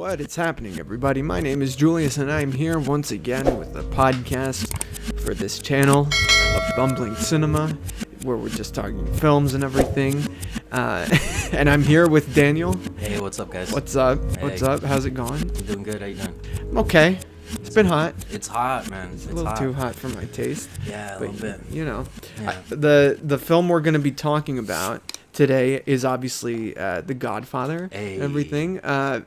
What is happening, everybody? My name is Julius, and I'm here once again with the podcast for this channel of Bumbling Cinema, where we're just talking films and everything. And I'm here with Daniel. Hey, what's up, guys? What's up? Hey. How's it going? I'm doing good. How you doing? I'm okay. It's been hot. It's hot, man. It's A little too hot for my taste. Yeah, a But, little bit. you know, Yeah. the film we're going to be talking about today is obviously The Godfather. Hey. And everything.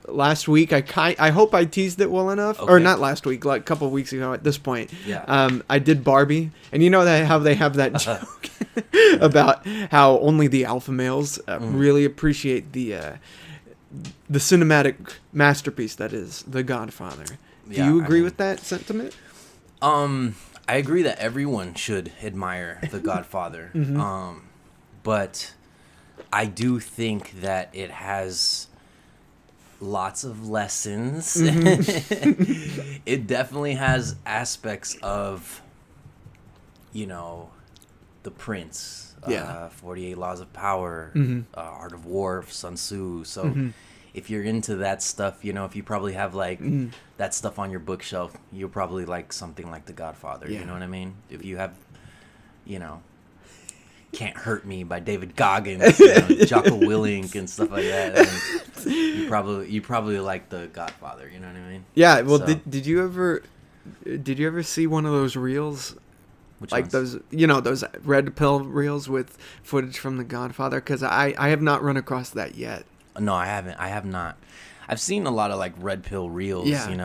Last week, I hope I teased it well enough. Okay. Or not last week, like a couple of weeks ago at this point. Yeah. I did Barbie. And you know how they have that joke about how only the alpha males really appreciate the cinematic masterpiece that is The Godfather. Do you agree with that sentiment? I agree that everyone should admire The Godfather. Mm-hmm. But I do think that it has lots of lessons. Mm-hmm. It definitely has aspects of, The Prince, 48 Laws of Power, Art of War, Sun Tzu. So if you're into that stuff, if you probably have that stuff on your bookshelf, you'll probably like something like The Godfather. Yeah. You know what I mean? If you have, Can't Hurt Me by David Goggins, Jocko Willink and stuff like that, and you probably like The Godfather. You know what I mean? Yeah. Well, So- did you ever see one of those reels? Which Like ones? those red pill reels with footage from The Godfather? Because I have not run across that yet. No, I haven't. I have not. I've seen a lot of red pill reels, Yeah, and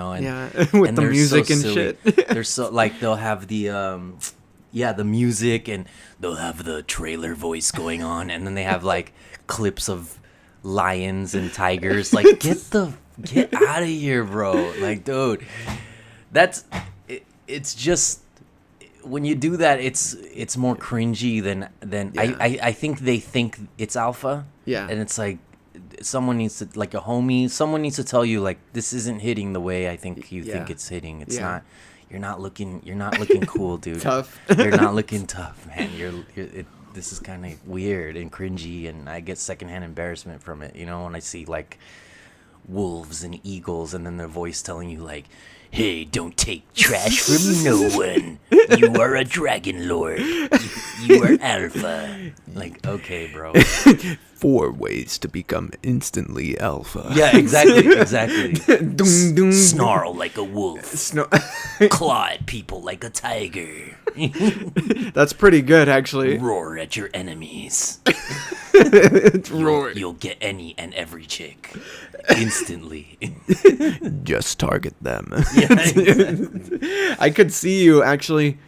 with and the they're music so and silly. shit. They're so they'll have the music, and they'll have the trailer voice going on, and then they have clips of lions and tigers. Get out of here, bro! Dude, it's just when you do that, it's more cringy than Yeah. I think they think it's alpha. Yeah. And it's someone needs to, a homie, someone needs to tell you, this isn't hitting the way I think you think it's hitting. It's Yeah. not, you're not looking cool, dude. Tough. You're not looking tough, man. This is kind of weird and cringy, and I get secondhand embarrassment from it, when I see, wolves and eagles, and then their voice telling you, hey, don't take trash from no one. You are a dragon lord. You are alpha. Okay, bro. 4 ways to become instantly alpha. Yeah, exactly. Dum, dum. Snarl like a wolf. Claw at people like a tiger. That's pretty good, actually. Roar at your enemies. Roar. You'll get any and every chick. Instantly. Just target them. Yeah, exactly. I could see you actually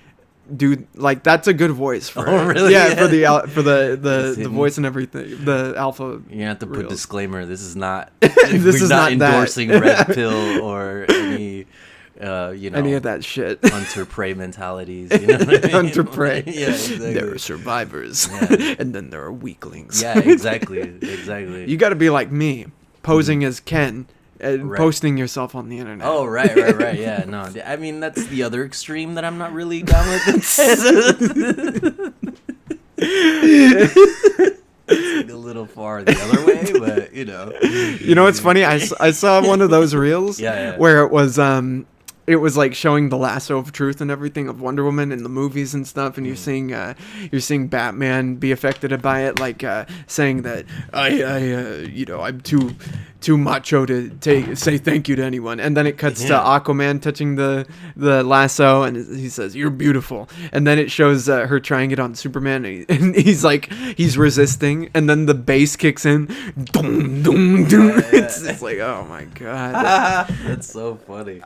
do that's a good voice for Oh, it. really? Yeah, Yeah. for the It's hidden. voice and everything. The alpha. You're gonna have to put reels. disclaimer. This is not. This we're is not not that. endorsing red pill or any. Any of that shit. hunter prey mentalities. You know what I mean? Hunter prey. Yeah, exactly. There are survivors, Yeah. and then there are weaklings. Yeah, exactly. You got to be like me, posing as Ken and Right. posting yourself on the internet. Oh, right. Yeah, no. I mean, that's the other extreme that I'm not really down with. It's a little far the other way, but You know what's funny? I saw one of those reels Yeah. where it was showing the lasso of truth and everything of Wonder Woman in the movies and stuff, and you're seeing Batman be affected by it, saying that I'm too macho to say thank you to anyone, and then it cuts to Aquaman touching the lasso, and he says you're beautiful, and then it shows her trying it on Superman, and he's resisting, and then the bass kicks in, dum, dum, dum. It's oh my god. That's so funny.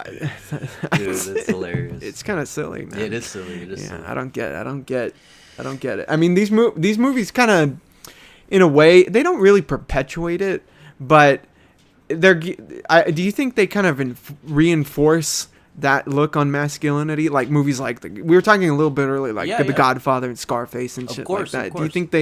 Dude, that's hilarious. It's kind of silly, man. It is silly. Yeah, I don't get it. I mean, these movies kind of, in a way, they don't really perpetuate it, but do you think they kind of reinforce that look on masculinity, like movies we were talking a little bit earlier, The Godfather and Scarface and shit like that. Do you think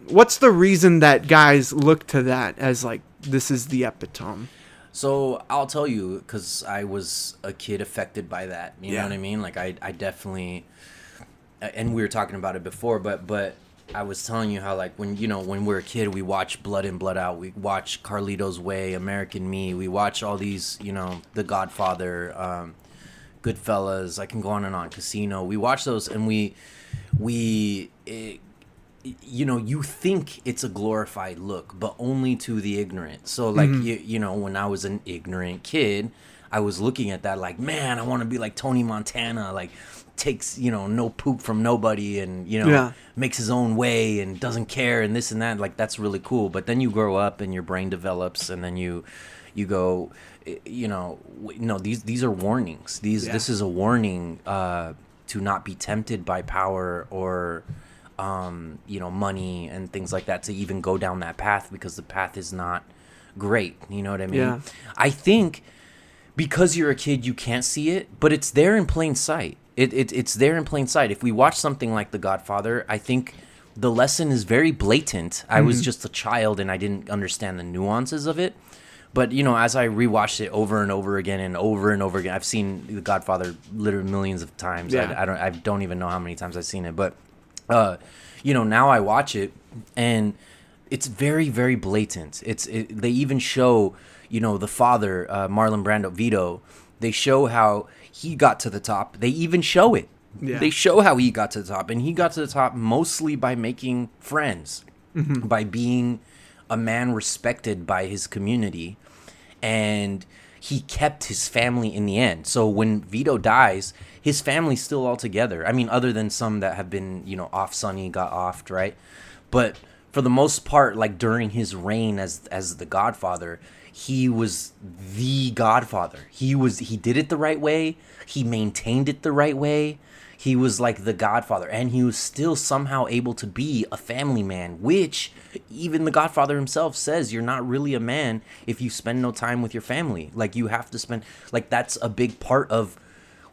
what's the reason that guys look to that as this is the epitome? So I'll tell you, because I was a kid affected by that. You know what I mean? I definitely, and we were talking about it before, but I was telling you how, like, when when we're a kid, we watch Blood In, Blood Out, we watch Carlito's Way, American Me, we watch all these, The Godfather, Goodfellas, I can go on and on, Casino. We watch those, and you think it's a glorified look, but only to the ignorant. So, like, when I was an ignorant kid, I was looking at that like, man, I want to be like Tony Montana, like, takes, no poop from nobody, and, makes his own way and doesn't care and this and that. Like, that's really cool. But then you grow up and your brain develops, and then you go, no, these are warnings. This is a warning to not be tempted by power or money and things like that, to even go down that path, because the path is not great. You know what I mean? Yeah. I think because you're a kid, you can't see it, but it's there in plain sight. It's there in plain sight. If we watch something like The Godfather, I think the lesson is very blatant. I was just a child and I didn't understand the nuances of it. But, as I rewatched it over and over again and over and over again, I've seen The Godfather literally millions of times. Yeah. I don't even know how many times I've seen it. But, now I watch it and it's very, very blatant. They even show, the father, Marlon Brando, Vito, they show how he got to the top. They even show it. Yeah. They show how he got to the top. And he got to the top mostly by making friends, by being a man respected by his community. And he kept his family in the end. So when Vito dies, his family's still all together. I mean, other than some that have been, off, Sonny got offed, right? But for the most part, like during his reign as the Godfather, he was the Godfather. He did it the right way. He maintained it the right way. He was like the Godfather, and he was still somehow able to be a family man, which even the Godfather himself says you're not really a man if you spend no time with your family. Like, you have to spend, like, that's a big part of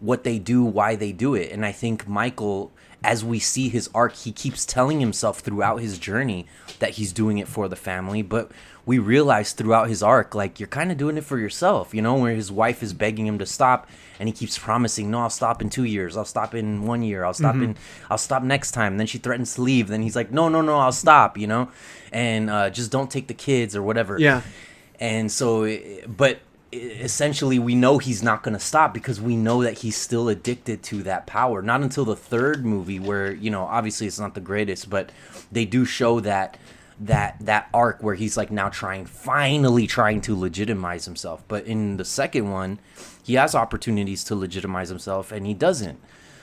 what they do, why they do it. And I think Michael, as we see his arc, he keeps telling himself throughout his journey that he's doing it for the family, but we realize throughout his arc, like, you're kind of doing it for yourself, where his wife is begging him to stop, and he keeps promising, no, I'll stop in 2 years, I'll stop in 1 year, I'll stop next time. And then she threatens to leave, then he's like, no, I'll stop, and just don't take the kids or whatever. Yeah. And so, but essentially we know he's not going to stop, because we know that he's still addicted to that power. Not until the third movie, where, obviously it's not the greatest, but they do show that arc where he's like now finally trying to legitimize himself. But in the second one, he has opportunities to legitimize himself and he doesn't.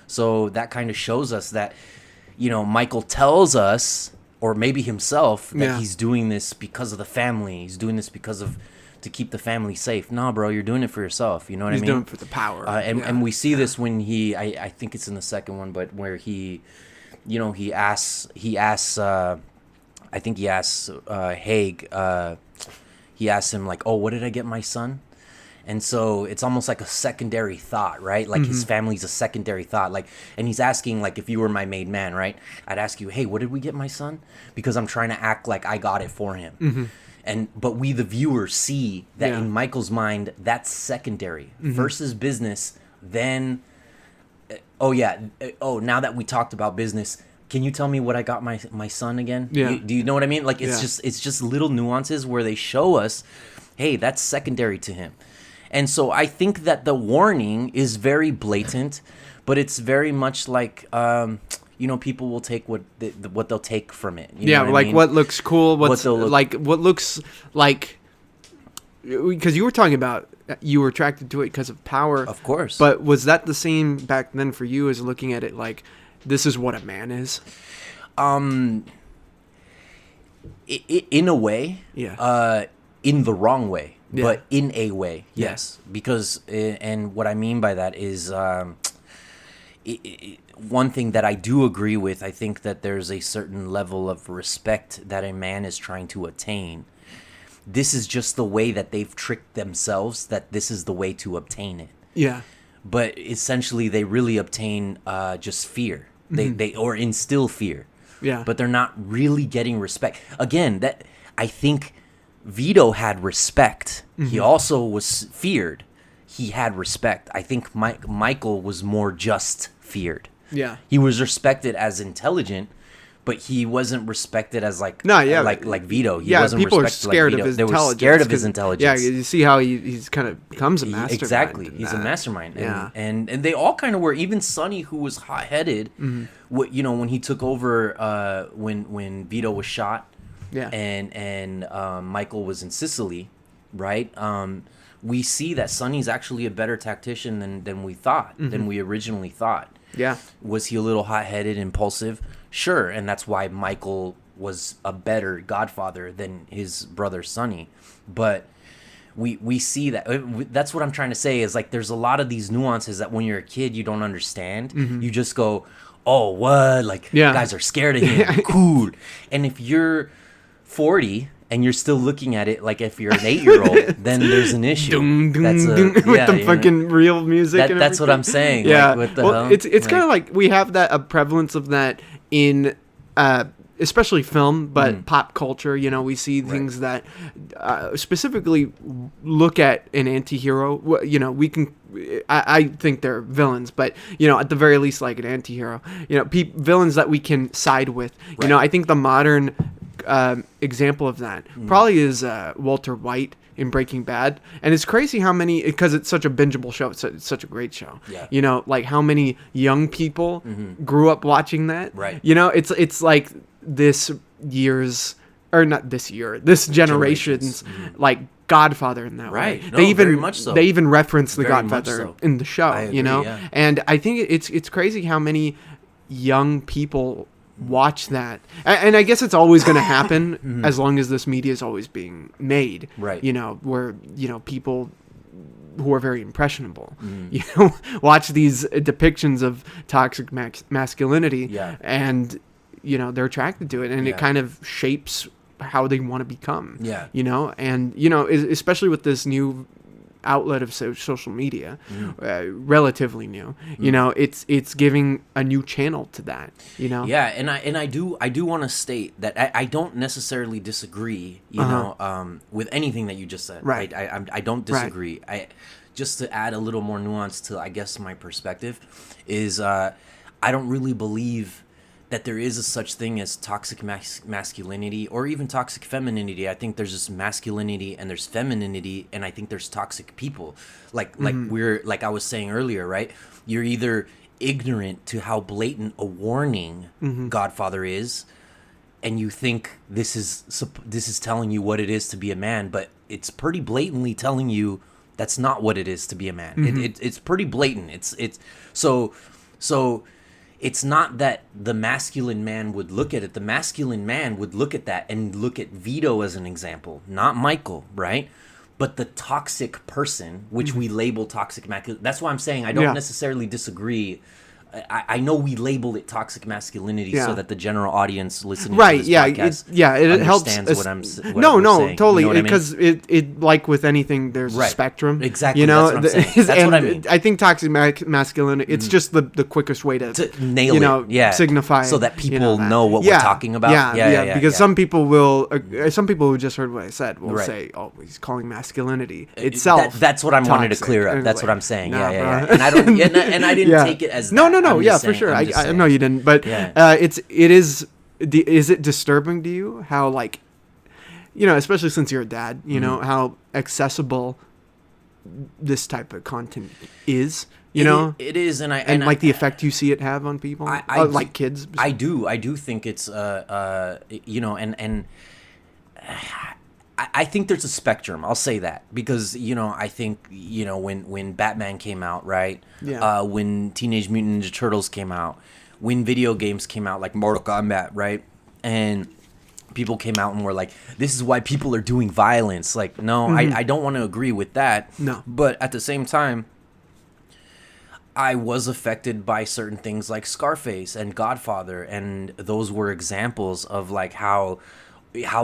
So that kind of shows us that, Michael tells us, or maybe himself, that he's doing this because of the family. He's doing this to keep the family safe. Nah, bro, you're doing it for yourself. You know what I mean? He's doing it for the power. And we see this when I think it's in the second one, but where he asks Haig, he asks him, like, oh, what did I get my son? And so it's almost like a secondary thought, right? Like, his family's a secondary thought. Like, and he's asking, like, if you were my made man, right? I'd ask you, hey, what did we get my son? Because I'm trying to act like I got it for him. But we, the viewers, see that in Michael's mind, that's secondary. First is business, then, now that we talked about business, can you tell me what I got my son again? Yeah. Do you know what I mean? Like, it's just little nuances where they show us, hey, that's secondary to him. And so I think that the warning is very blatant, but it's very much like, people will take what they'll take from it. You know what I mean? What looks cool, what looks like, because you were talking about you were attracted to it because of power. Of course. But was that the same back then for you as looking at it like, this is what a man is? In a way. Yeah. In the wrong way. Yeah. But in a way, yes. Yeah. Because, and what I mean by that is, one thing that I do agree with, I think that there's a certain level of respect that a man is trying to attain. This is just the way that they've tricked themselves, that this is the way to obtain it. Yeah. But essentially, they really obtain just fear. They or instill fear. Yeah. But they're not really getting respect. Again, that I think Vito had respect. He also was feared. He had respect. I think Michael was more just feared. Yeah. He was respected as intelligent, but he wasn't respected as like like Vito. He yeah, wasn't people are respected scared like of Vito. his They were intelligence. scared of his intelligence. Yeah, you see how he's kind of becomes a mastermind. Exactly, he's a mastermind. Yeah. And they all kind of were. Even Sonny, who was hot-headed, when he took over, when Vito was shot, Yeah. and Michael was in Sicily, right? We see that Sonny's actually a better tactician than we thought, than we originally thought. Yeah. Was he a little hot-headed, impulsive? Sure, and that's why Michael was a better Godfather than his brother Sonny. But we see that. That's what I'm trying to say is like there's a lot of these nuances that when you're a kid you don't understand. You just go, oh, what? Like, guys are scared of him. Cool. And if you're 40 and you're still looking at it like if you're an 8-year-old, then there's an issue. With the fucking real music. That's what I'm saying. Yeah. Like, what the well, hell? it's kind of like we have a prevalence of that in especially film, but pop culture. You know, we see things that specifically look at an anti-hero. You know, we can. I think they're villains, but you know, at the very least, like an anti-hero. You know, villains that we can side with. You know, I think the modern example of that probably is Walter White in Breaking Bad, and it's crazy how many, because it's such a bingeable show, it's such a great show. Yeah. You know, like how many young people grew up watching that. Right. You know, it's like this generation's like Godfather in that way. Right. No, very much so. They even reference the Very Godfather much so. in the show. I agree, you know, yeah. and I think it's crazy how many young people watch that, and I guess it's always going to happen as long as this media is always being made. Right. You know, where people who are very impressionable, you know, watch these depictions of toxic masculinity, and you know they're attracted to it, and it kind of shapes how they want to become. Yeah. You know, and you know, especially with this new outlet of social media, relatively new. You know, it's giving a new channel to that. You know. Yeah, and I do want to state that I don't necessarily disagree. You know, with anything that you just said. Right. I don't disagree. Right. Just to add a little more nuance to, I guess, my perspective is I don't really believe that there is a such thing as toxic masculinity or even toxic femininity. I think there's just masculinity and there's femininity, and I think there's toxic people. Like I was saying earlier, right? You're either ignorant to how blatant a warning Godfather is, and you think this is telling you what it is to be a man, but it's pretty blatantly telling you that's not what it is to be a man. It's pretty blatant. It's so. It's not that the masculine man would look at it. The masculine man would look at that and look at Vito as an example, not Michael, right? But the toxic person, which we label toxic masculinity. That's why I'm saying I don't necessarily disagree. I know we label it toxic masculinity so that the general audience listening to this podcast it helps. understands what I'm saying. Totally, You know what I mean? because it like with anything, there's a spectrum. Exactly, you know, that's what I'm saying. That's what I mean. I think toxic masculinity. It's just the quickest way to nail it. signify so that people know what we're talking about. Because some people will, some people who just heard what I said will say, "Oh, he's calling masculinity itself." That's what I wanted to clear up. That's what I'm saying. And I don't. And I didn't take it as that. No, yeah, for sure. I know you didn't, but is it disturbing to you how, like, you know, especially since you're a dad, you know, how accessible this type of content is, you know? It is, and like the effect you see it have on people, like kids. I do think it's you know, and I think there's a spectrum. I'll say that because, you know, I think, you know, when Batman came out, right? Yeah. When Teenage Mutant Ninja Turtles came out, when video games came out like Mortal Kombat, right? And people came out and were like, this is why people are doing violence. Like, no, I don't want to agree with that. No. But at the same time, I was affected by certain things like Scarface and Godfather, and those were examples of like how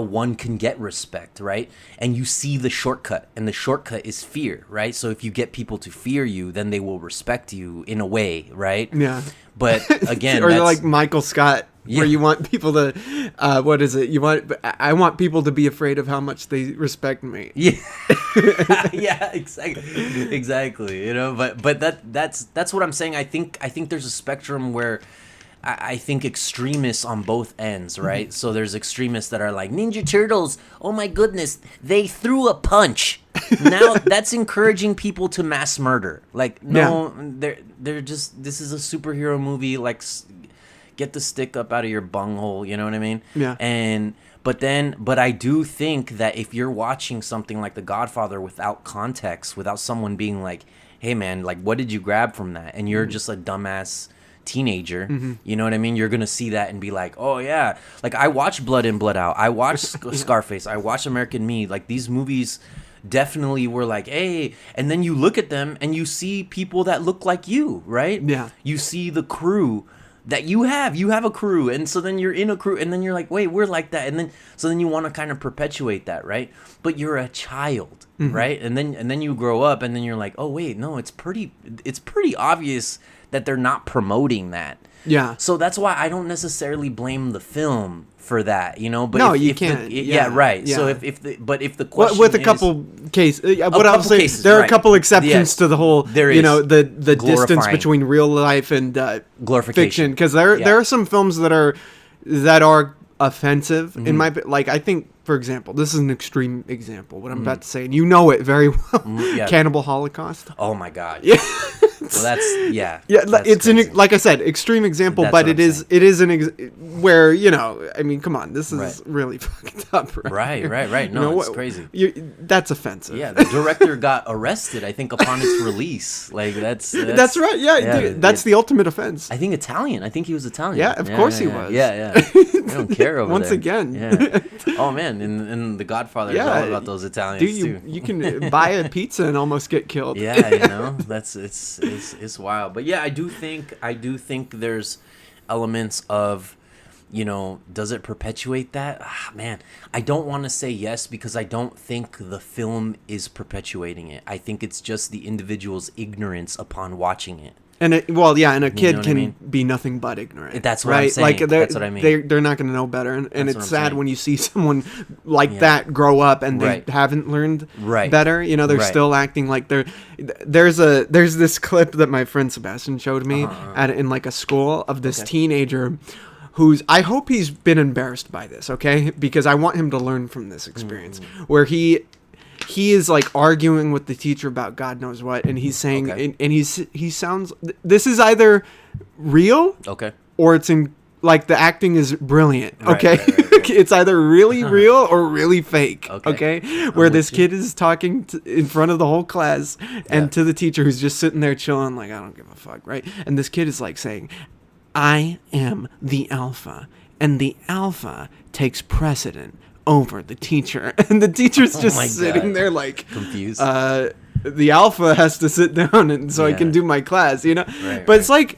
one can get respect, right? And you see the shortcut, and the shortcut is fear, right? So if you get people to fear you, then they will respect you in a way, right? Yeah. But again, or like Michael Scott, where you want people to, what is it? I want people to be afraid of how much they respect me. Yeah. Yeah, exactly. You know, but that's what I'm saying. I think there's a spectrum where I think extremists on both ends, right? So there's extremists that are like, Ninja Turtles, oh my goodness, they threw a punch. Now that's encouraging people to mass murder. Like, no, they're just, this is a superhero movie. Like, get the stick up out of your bunghole. You know what I mean? Yeah. But I do think that if you're watching something like The Godfather without context, without someone being like, hey man, like, what did you grab from that? And you're just a dumbass teenager, you know what I mean? You're gonna see that and be like, oh yeah. Like, I watched Blood In, Blood Out. I watched Scarface. I watched American Me. Like, these movies definitely were like, hey. And then you look at them and you see people that look like you, right? Yeah. You see the crew that you have a crew, and so then you're in a crew, and then you're like, wait, we're like that, and then so then you want to kind of perpetuate that, right? But you're a child, right? And then you grow up, and then you're like, oh wait, no, it's pretty obvious that they're not promoting that. Yeah. So that's why I don't necessarily blame the film for that, you know. But No, if, you if can't. Yeah, right. Yeah. So if the question with a is, couple cases, what couple I'll say, cases, there are right. a couple exceptions Yes. to the whole, There you is. know, the distance Glorifying. between real life and Glorification. fiction, because there are some films that are offensive in my, like, I think, for example, this is an extreme example, what I'm about to say, and you know it very well. Yeah. Cannibal Holocaust. Oh my God. Yeah. Well, that's Yeah, that's it's crazy. like I said, extreme example, That's but what it I'm is where, you know, I mean, come on, this is Right. really fucked up, right? Right. No, You know, it's crazy. That's offensive. Yeah, the director got arrested, I think, upon its release. Like, that's right. Yeah, dude, that's the ultimate offense. I think Italian. I think he was Italian. Yeah, of course he was. Yeah. I don't care over Once there. again. Yeah. Oh man, in The Godfather, it's all about those Italians Dude, too. you can buy a pizza and almost get killed. Yeah, you know, it's wild. But yeah, I do think there's elements of, you know, does it perpetuate that? Man, I don't want to say yes, because I don't think the film is perpetuating it. I think it's just the individual's ignorance upon watching it. And a kid know can what I mean? be nothing but ignorant. That's what I'm right? saying. Like, That's what I mean. They're not going to know better, and That's it's what I'm sad saying. when you see someone like that grow up and they Right. haven't learned Right. better. You know, they're Right. still acting like they're. There's this clip that my friend Sebastian showed me in like a school of this teenager. I hope he's been embarrassed by this, okay? Because I want him to learn from this experience, where he is like arguing with the teacher about God knows what, and he's saying, and he sounds. This is either real, Okay. or it's in like the acting is brilliant. Right, Okay, right. it's either really real or really fake. Okay. Where with this you. kid is talking in front of the whole class and to the teacher who's just sitting there chilling, like, I don't give a fuck, right? And this kid is like saying, I am the alpha, and the alpha takes precedent over the teacher. And the teacher's just my sitting God. there like Confused. the alpha has to sit down and so I Yeah. can do my class, you know? Right, But it's like,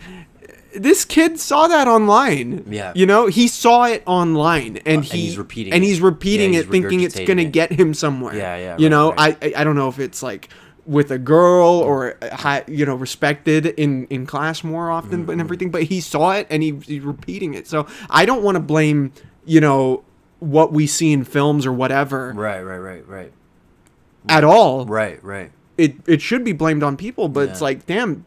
this kid saw that online. Yeah. You know, he saw it online and he's repeating and it. he's repeating Yeah, it, he's thinking it's regurgitating going to it. get him somewhere. Yeah, You right, know, right. I don't know if it's like with a girl or respected in class more often, but and everything, but he saw it and he's repeating it. So I don't want to blame, you know, what we see in films or whatever Right. at all. Right. It should be blamed on people, but it's Yeah. like, damn,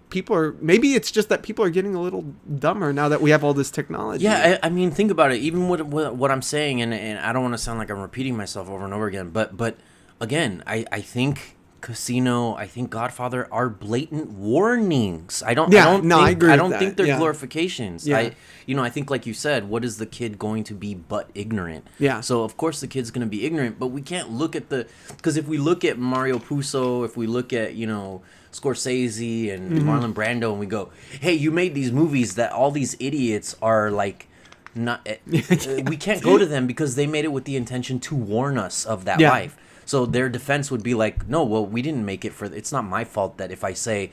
maybe it's just that people are getting a little dumber now that we have all this technology. Yeah, I mean, think about it. Even what I'm saying, and I don't want to sound like I'm repeating myself over and over again, but again, I think Casino, I think Godfather are blatant warnings. I I agree I with don't that. think they're Yeah. glorifications. Yeah. I think, like you said, what is the kid going to be but ignorant? Yeah. So of course the kid's going to be ignorant, but we can't look at because if we look at Mario Puzo, if we look at, you know, Scorsese and Marlon Brando, and we go, hey, you made these movies that all these idiots are like, not. We can't go to them because they made it with the intention to warn us of that Yeah. life. So their defense would be like, no, well, we didn't make it it's not my fault that if I say,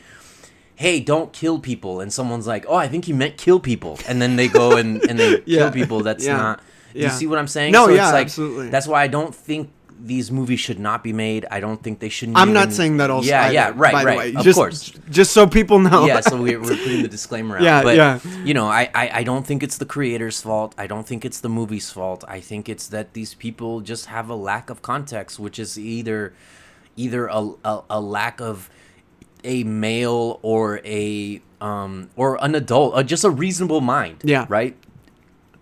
hey, don't kill people, and someone's like, oh, I think you meant kill people, and then they go and they kill people, that's not. Do you see what I'm saying? No, so yeah, it's like, absolutely. That's why I don't think these movies should not be made. I don't think they shouldn't. I'm not saying that also. Yeah, right, by right. the way. Of just, course. Just so people know. Yeah, so we're putting the disclaimer out. Yeah, but, yeah. You know, I don't think it's the creator's fault. I don't think it's the movie's fault. I think it's that these people just have a lack of context, which is either a lack of a male or an adult, just a reasonable mind. Yeah. Right.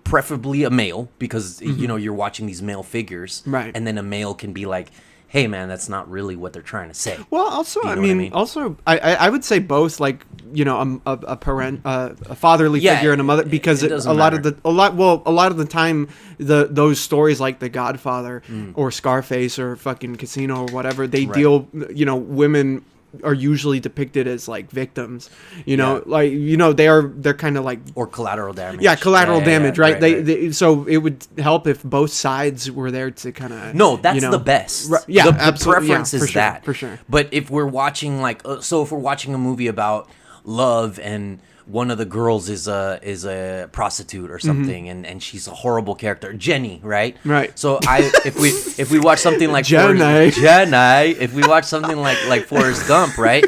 Preferably a male, because you're watching these male figures, Right. And then a male can be like, "Hey, man, that's not really what they're trying to say." Well, also, You know I what mean, also, I would say both, like, a fatherly figure and a mother, because it doesn't matter. a lot of the time, those stories like The Godfather or Scarface or fucking Casino or whatever, they deal, women are usually depicted as like victims, like they're kind of like, or collateral damage. Yeah, collateral damage, right? Right. They so it would help if both sides were there to kind of. No, that's the best. Right, yeah, the absolutely. preference Yeah, is that for sure. But if we're watching if we're watching a movie about love and one of the girls is a prostitute or something, and she's a horrible character, Jenny, right? Right. So if we watch something like Jenny, if we watch something like Forrest Gump, right?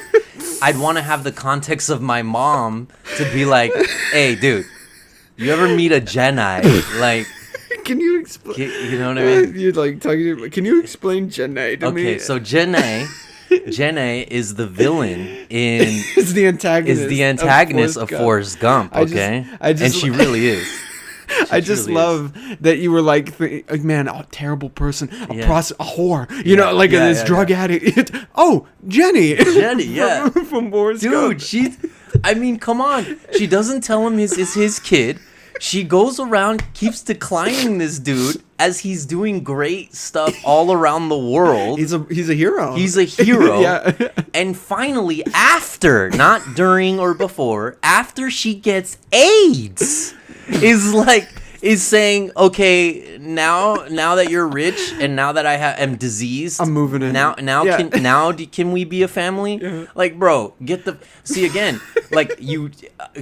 I'd want to have the context of my mom to be like, "Hey, dude, you ever meet a Jenny?" Like, can you explain? You know what I mean? You're like talking. Can you explain Jenny to me? Okay, so Jenny is the villain in. Is the antagonist of Forrest Gump. Okay, I just and she really is. I just really love that you were like, man, a terrible person, a whore, this drug addict. Oh, Jenny, from Forrest Gump. Dude, I mean, come on. She doesn't tell him it's his kid. She goes around, keeps declining this dude as he's doing great stuff all around the world. He's a hero. He's a hero. Yeah. And finally, after, not during or before, after she gets AIDS, is saying, okay, now that you're rich and now that I am diseased, I'm moving in. Can we be a family? Yeah. Like, bro, see again, like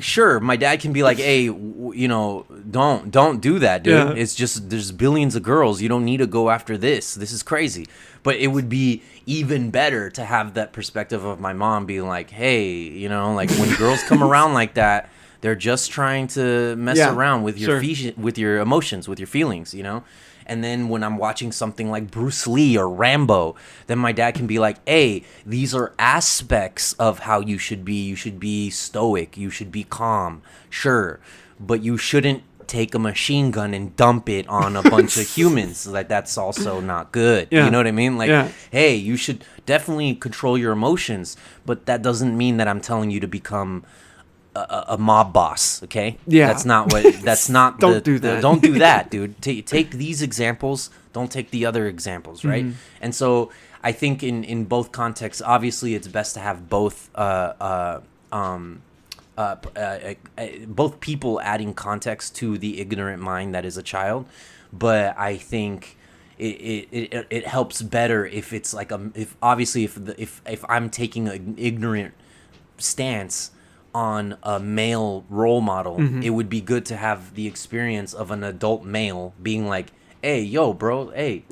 sure, my dad can be like, hey, don't do that, dude. Yeah. It's just, there's billions of girls. You don't need to go after this. This is crazy. But it would be even better to have that perspective of my mom being like, hey, like when girls come around like that, they're just trying to mess around with your with your emotions, with your feelings, And then when I'm watching something like Bruce Lee or Rambo, then my dad can be like, hey, these are aspects of how you should be. You should be stoic. You should be calm. Sure. But you shouldn't take a machine gun and dump it on a bunch of humans. Like, that's also not good. Yeah. You know what I mean? Like, yeah. Hey, you should definitely control your emotions. But that doesn't mean that I'm telling you to become a mob boss, okay? Yeah. That's not Don't do that. Don't do that, dude. Take these examples, don't take the other examples, right? Mm-hmm. And so I think in both contexts, obviously it's best to have both both people adding context to the ignorant mind that is a child, but I think it helps better if it's like if I'm taking an ignorant stance on a male role model, mm-hmm. It would be good to have the experience of an adult male being like, hey, yo, bro, hey,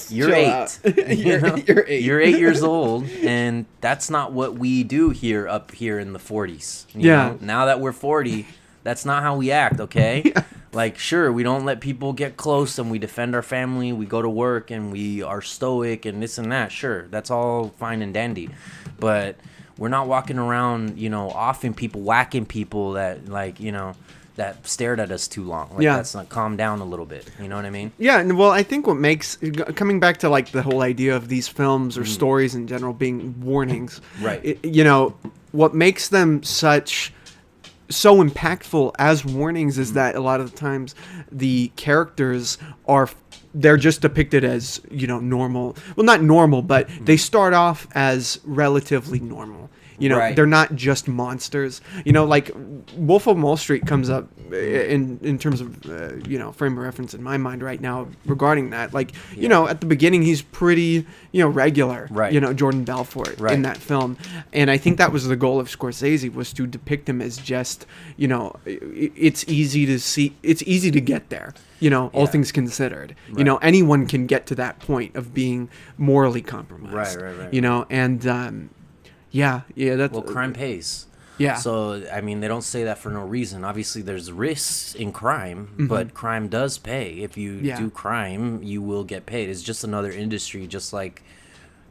you're 8. You're 8. You're 8 years old, and that's not what we do up here in the 40s. You know? Now that we're 40, that's not how we act, okay? Yeah. Like, sure, we don't let people get close, and we defend our family, we go to work, and we are stoic, and this and that. Sure, that's all fine and dandy. But we're not walking around, offing people, whacking people that, that stared at us too long. Like, that's not, calm down a little bit. You know what I mean? Yeah, and well, I think what makes, coming back to like the whole idea of these films or stories in general being warnings, right? What makes them so impactful as warnings is that a lot of the times the characters they're just depicted as, normal. Well, not normal, but they start off as relatively normal. Right. They're not just monsters. Like Wolf of Wall Street comes up in terms of, frame of reference in my mind right now regarding that. Like, at the beginning, he's pretty, regular, right. Jordan Belfort right. in that film. And I think that was the goal of Scorsese, was to depict him as just, it's easy to see, it's easy to get there. All things considered, right. Anyone can get to that point of being morally compromised. Right. And, that's... Well, crime pays. Yeah. So, I mean, they don't say that for no reason. Obviously, there's risks in crime, mm-hmm. but crime does pay. If you do crime, you will get paid. It's just another industry, just like,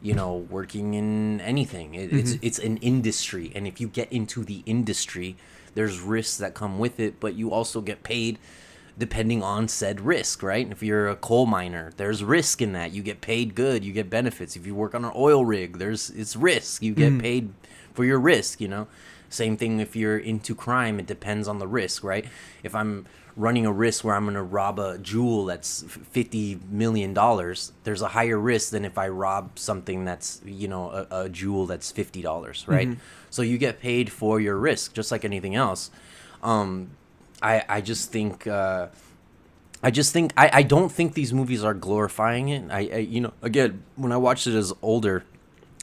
working in anything. It's an industry, and if you get into the industry, there's risks that come with it, but you also get paid depending on said risk, right? If you're a coal miner, there's risk in that. You get paid good, you get benefits. If you work on an oil rig, it's risk. You get paid for your risk, Same thing if you're into crime, it depends on the risk, right? If I'm running a risk where I'm going to rob a jewel that's $50 million, there's a higher risk than if I rob something that's, a jewel that's $50, right? So you get paid for your risk, just like anything else. I just think I don't think these movies are glorifying it. I again, when I watched it as older,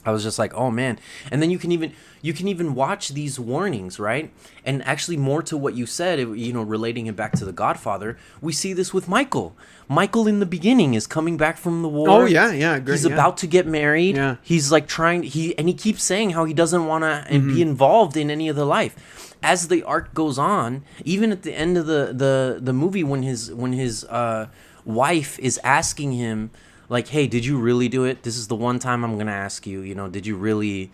I was just like, oh man. And then you can even watch these warnings, right? And actually, more to what you said, relating it back to The Godfather, we see this with Michael. Michael in the beginning is coming back from the war. Oh yeah, great. He's about to get married. Yeah. He's like he keeps saying how he doesn't want to be involved in any of the life. As the arc goes on, even at the end of the movie, when his wife is asking him, like, hey, did you really do it? This is the one time I'm gonna ask you. Did you really,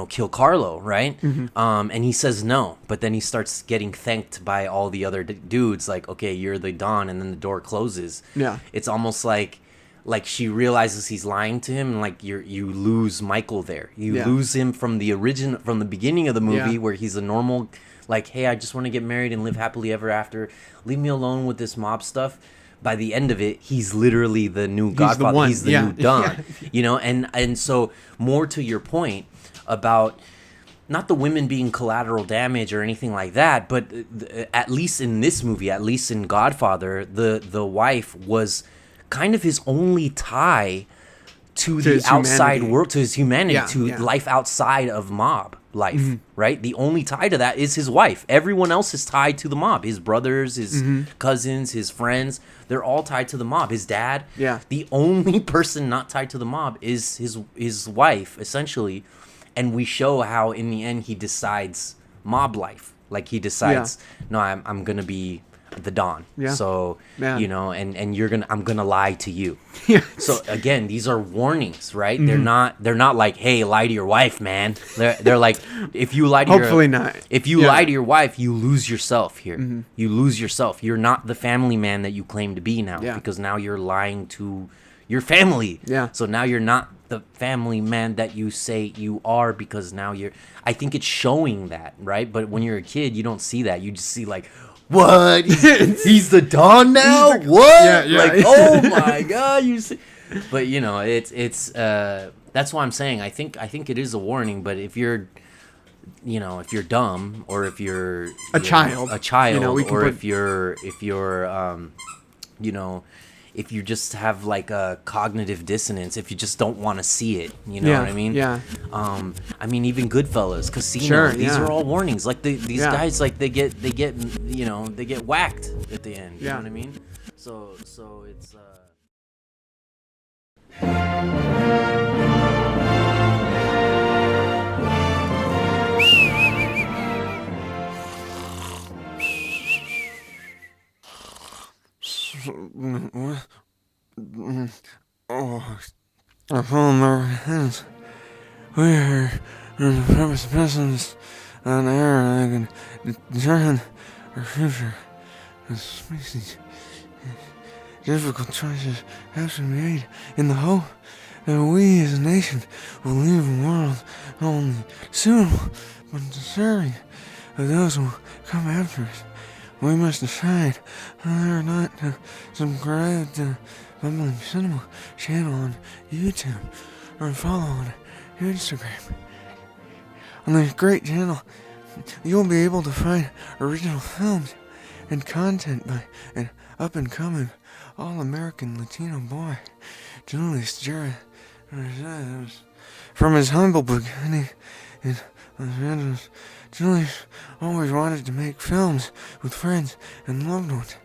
kill Carlo, right? And he says no, but then he starts getting thanked by all the other dudes. Like, okay, you're the Don, and then the door closes. Yeah, it's almost like she realizes he's lying to him, and like you lose Michael there. You lose him from the beginning of the movie, where he's a normal, like, hey, I just want to get married and live happily ever after. Leave me alone with this mob stuff. By the end of it, he's literally the new Godfather. He's the new Don. And so, more to your point about not the women being collateral damage or anything like that, but at least in this movie, at least in Godfather, the wife was kind of his only tie to the outside world, to his humanity, life outside of mob life, right? The only tie to that is his wife. Everyone else is tied to the mob. His brothers, his cousins, his friends, they're all tied to the mob. His dad. Yeah. The only person not tied to the mob is his wife, essentially. And we show how in the end he decides mob life. Like he decides, no, I'm going to be the Don. Yeah. So, and I'm going to lie to you. Yes. So again, these are warnings, right? They're not like, hey, lie to your wife, man. They're like, if you lie to lie to your wife, you lose yourself here. You lose yourself. You're not the family man that you claim to be now, because now you're lying to your family. Yeah. So now you're not the family man that you say you are, because now I think it's showing that, right? But when you're a kid, you don't see that. You just see like, what? He's the Don now? What? Yeah. Like, oh my God, you see. But it's that's why I'm saying I think it is a warning. But if you're dumb, or if you're a child, or if if you just have like a cognitive dissonance, if you just don't want to see it, what I mean? Yeah. I mean, even Goodfellas, Casino, these are all warnings. Like these guys, like they get whacked at the end. You know what I mean? So it's. Our home, our hands. We are the purpose of presence on air that can determine our future as a species. Difficult choices have to be made in the hope that we as a nation will leave a world not only suitable but deserving of those who come after us. We must decide whether or not to subscribe to Bumbling Cinema channel on YouTube or follow on Instagram. On this great channel, you'll be able to find original films and content by an up-and-coming all-American Latino boy, Julius from his humble beginning in Los Angeles. Julius always wanted to make films with friends and loved ones.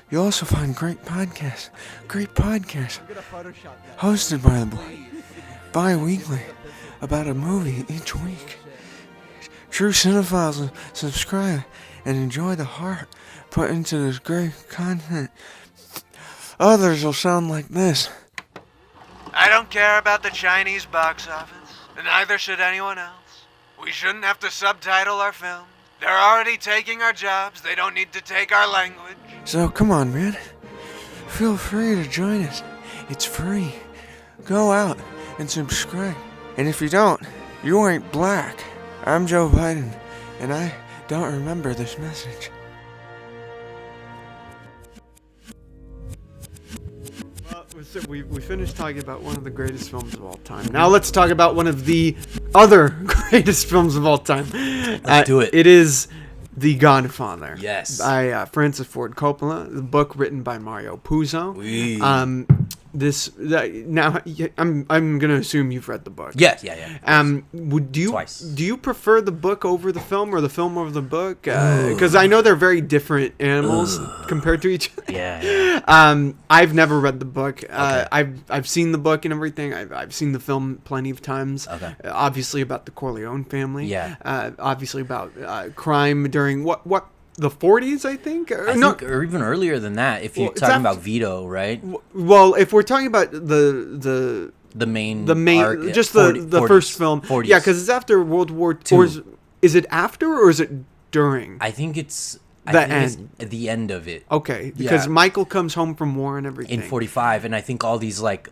You'll also find great podcasts hosted by the boy, bi-weekly, about a movie each week. True cinephiles will subscribe and enjoy the heart put into this great content. Others will sound like this. I don't care about the Chinese box office, and neither should anyone else. We shouldn't have to subtitle our films. They're already taking our jobs. They don't need to take our language. So come on, man. Feel free to join us. It's free. Go out and subscribe. And if you don't, you ain't black. I'm Joe Biden, and I don't remember this message. Well, we finished talking about one of the greatest films of all time. Now let's talk about one of the other greatest films of all time. Let's do it. It is The Godfather. Yes. By Francis Ford Coppola. The book written by Mario Puzo. I'm gonna assume you've read the book. Yeah. Twice. Do you prefer the book over the film or the film over the book? Because I know they're very different animals compared to each other. Yeah. I've never read the book. Okay. I've seen the book and everything. I've seen the film plenty of times. Okay. Obviously about the Corleone family. Yeah. Obviously about crime during what the 40s, I think? Or even earlier than that, if you're talking about Vito, right? Well, if we're talking about the main arc, just the first film. 40s. Yeah, because it's after World War II. Or is it after or is it during? I think it's the end of it. Okay, because Michael comes home from war and everything. In 45, and I think all these like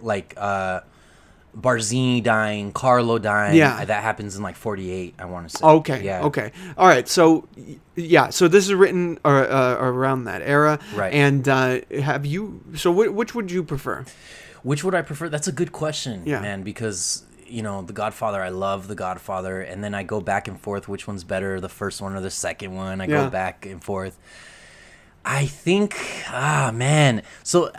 Barzini dying, Carlo dying. Yeah. That happens in like 48, I want to say. Okay. Yeah. Okay. All right. So, so this is written around that era. Right. And which would you prefer? Which would I prefer? That's a good question, Yeah. man, because, The Godfather, I love The Godfather, and then I go back and forth, which one's better, the first one or the second one. I go back and forth. I think, man. So,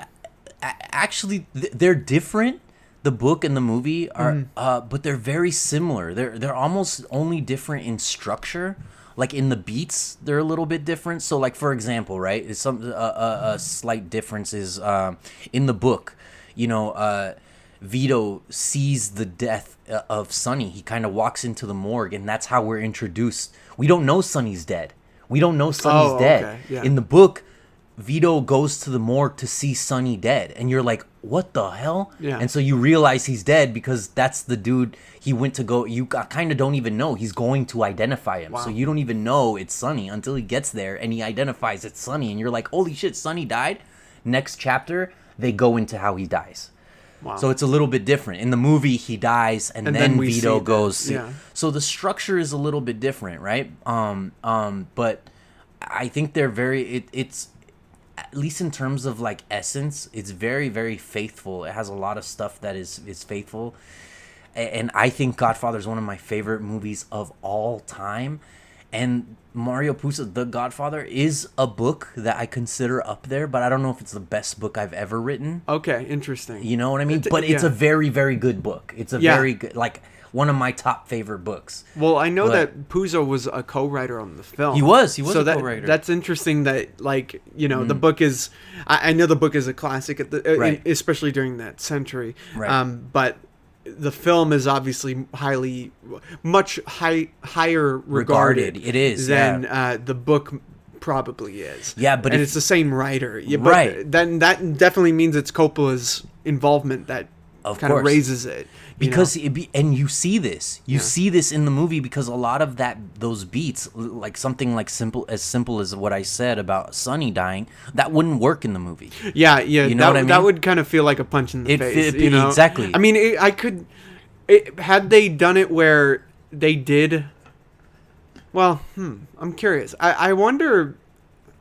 actually, they're different. The book and the movie are, but they're very similar. They're almost only different in structure. Like in the beats, they're a little bit different. So, like for example, right, it's a slight difference is in the book. Vito sees the death of Sonny. He kind of walks into the morgue, and that's how we're introduced. We don't know Sonny's dead. We don't know Sonny's dead. Okay. Yeah. In the book, Vito goes to the morgue to see Sonny dead, and you're like, what the hell? Yeah. And so you realize he's dead because that's the dude he went to go. You kind of don't even know. He's going to identify him. Wow. So you don't even know it's Sonny until he gets there and he identifies it's Sonny. And you're like, holy shit, Sonny died? Next chapter, they go into how he dies. Wow. So it's a little bit different. In the movie, he dies, and then Vito goes. Yeah. So the structure is a little bit different, right? But I think they're it's at least in terms of like essence, it's very, very faithful. It has a lot of stuff that is faithful. And I think Godfather is one of my favorite movies of all time. And Mario Puzo, The Godfather, is a book that I consider up there, but I don't know if it's the best book I've ever written. Okay, interesting. You know what I mean? But it's a very, very good book. It's a very good, like, one of my top favorite books. Well, I know that Puzo was a co-writer on the film. He was a co-writer. That's interesting that, like, the book is... I know the book is a classic, especially during that century. Right. But the film is obviously much higher regarded. It is, than the book probably is. Yeah, but it's the same writer. Yeah, right. But then that definitely means it's Coppola's involvement that kind of raises it. Because and you see this. You see this in the movie because a lot of those beats, like something like simple as what I said about Sonny dying, that wouldn't work in the movie. Yeah. You know what I mean? That would kind of feel like a punch in the face. Exactly. I mean, had they done it where they did. Well, I'm curious. I wonder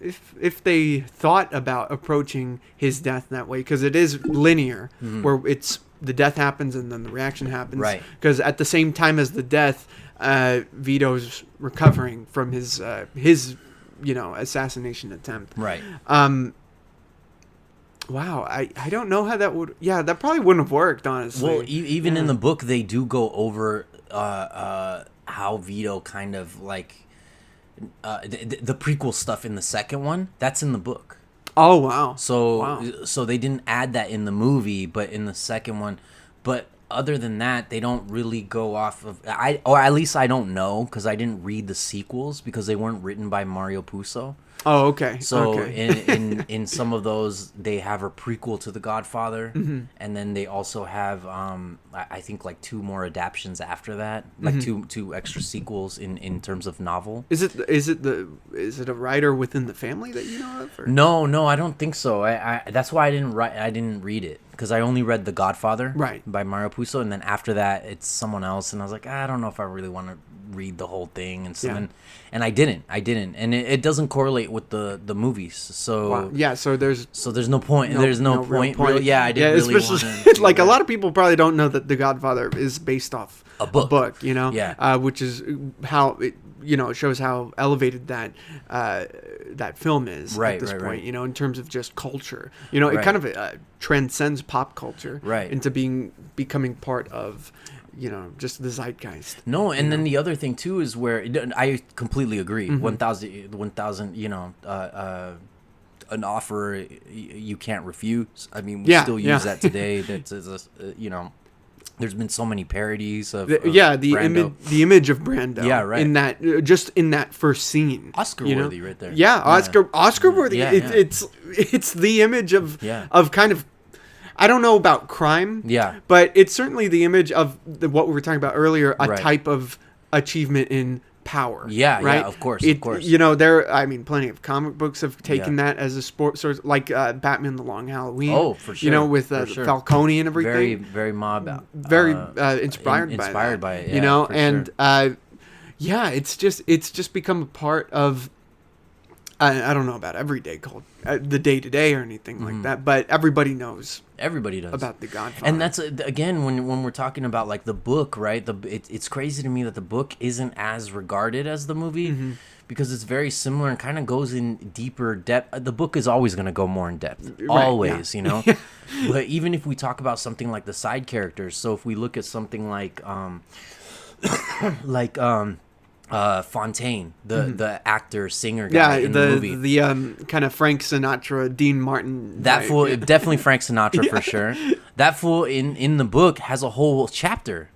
if they thought about approaching his death that way, because it is linear, where it's the death happens and then the reaction happens. Right. Because at the same time as the death, Vito's recovering from his assassination attempt. Right. Wow, I don't know how that would... Yeah, that probably wouldn't have worked, honestly. Well, even in the book, they do go over how Vito kind of, like... the prequel stuff in the second one, that's in the book. Oh, wow. So they didn't add that in the movie, but in the second one... But other than that, they don't really go off of... or at least I don't know, because I didn't read the sequels, because they weren't written by Mario Puzo. Oh, okay. So Okay. in some of those, they have a prequel to The Godfather, and then they also have I think like two more adaptions after that, like two extra sequels in terms of novel. Is it a writer within the family that you know of? Or? No, I don't think so. I that's why I didn't read it, because I only read The Godfather Right. by Mario Puzo, and then after that it's someone else, and I was like, I don't know if I really want to read the whole thing, and so Yeah. then, and I didn't, and it doesn't correlate with the movies, so Wow. Yeah. So there's there's no point. There's no real point. Really, yeah, I didn't really especially want to like a lot of people probably don't know that The Godfather is based off A book. You know. Yeah. Which is how it it shows how elevated that film is Right, at this right, point. right. You know, in terms of just culture. You know, it Right. kind of transcends pop culture. Right. Into becoming part of just the zeitgeist. No, and then the other thing too is where I completely agree. 1,000, an offer you can't refuse. I mean, we still use that today. That's there's been so many parodies of Brando. the image of Brando. Yeah, right. In that just in that first scene, Oscar you know? worthy right there. Yeah, Oscar worthy. Yeah, It's the image of Yeah. of kind of. I don't know about crime. Yeah. But it's certainly the image of what we were talking about earlier. A Right. type of achievement in power. Yeah, right. yeah, of course. Plenty of comic books have taken that as a sport source, like Batman: The Long Halloween. Oh, for sure. You know, with for sure. Falcone and everything. Very, very mob. Very inspired by it. Yeah, you know, for and sure. it's just become a part of. I don't know about everyday culture, the day to day or anything like that, but everybody knows Everybody does about The Godfather. And that's again when we're talking about like the book, right? It's crazy to me that the book isn't as regarded as the movie, because it's very similar and kind of goes in deeper depth. The book is always going to go more in depth, always, you know. But even if we talk about something like the side characters, so if we look at something like Fontaine, the actor singer guy in the movie, the kind of Frank Sinatra, Dean Martin. that type, fool, yeah. definitely Frank Sinatra for sure. That fool in the book has a whole chapter.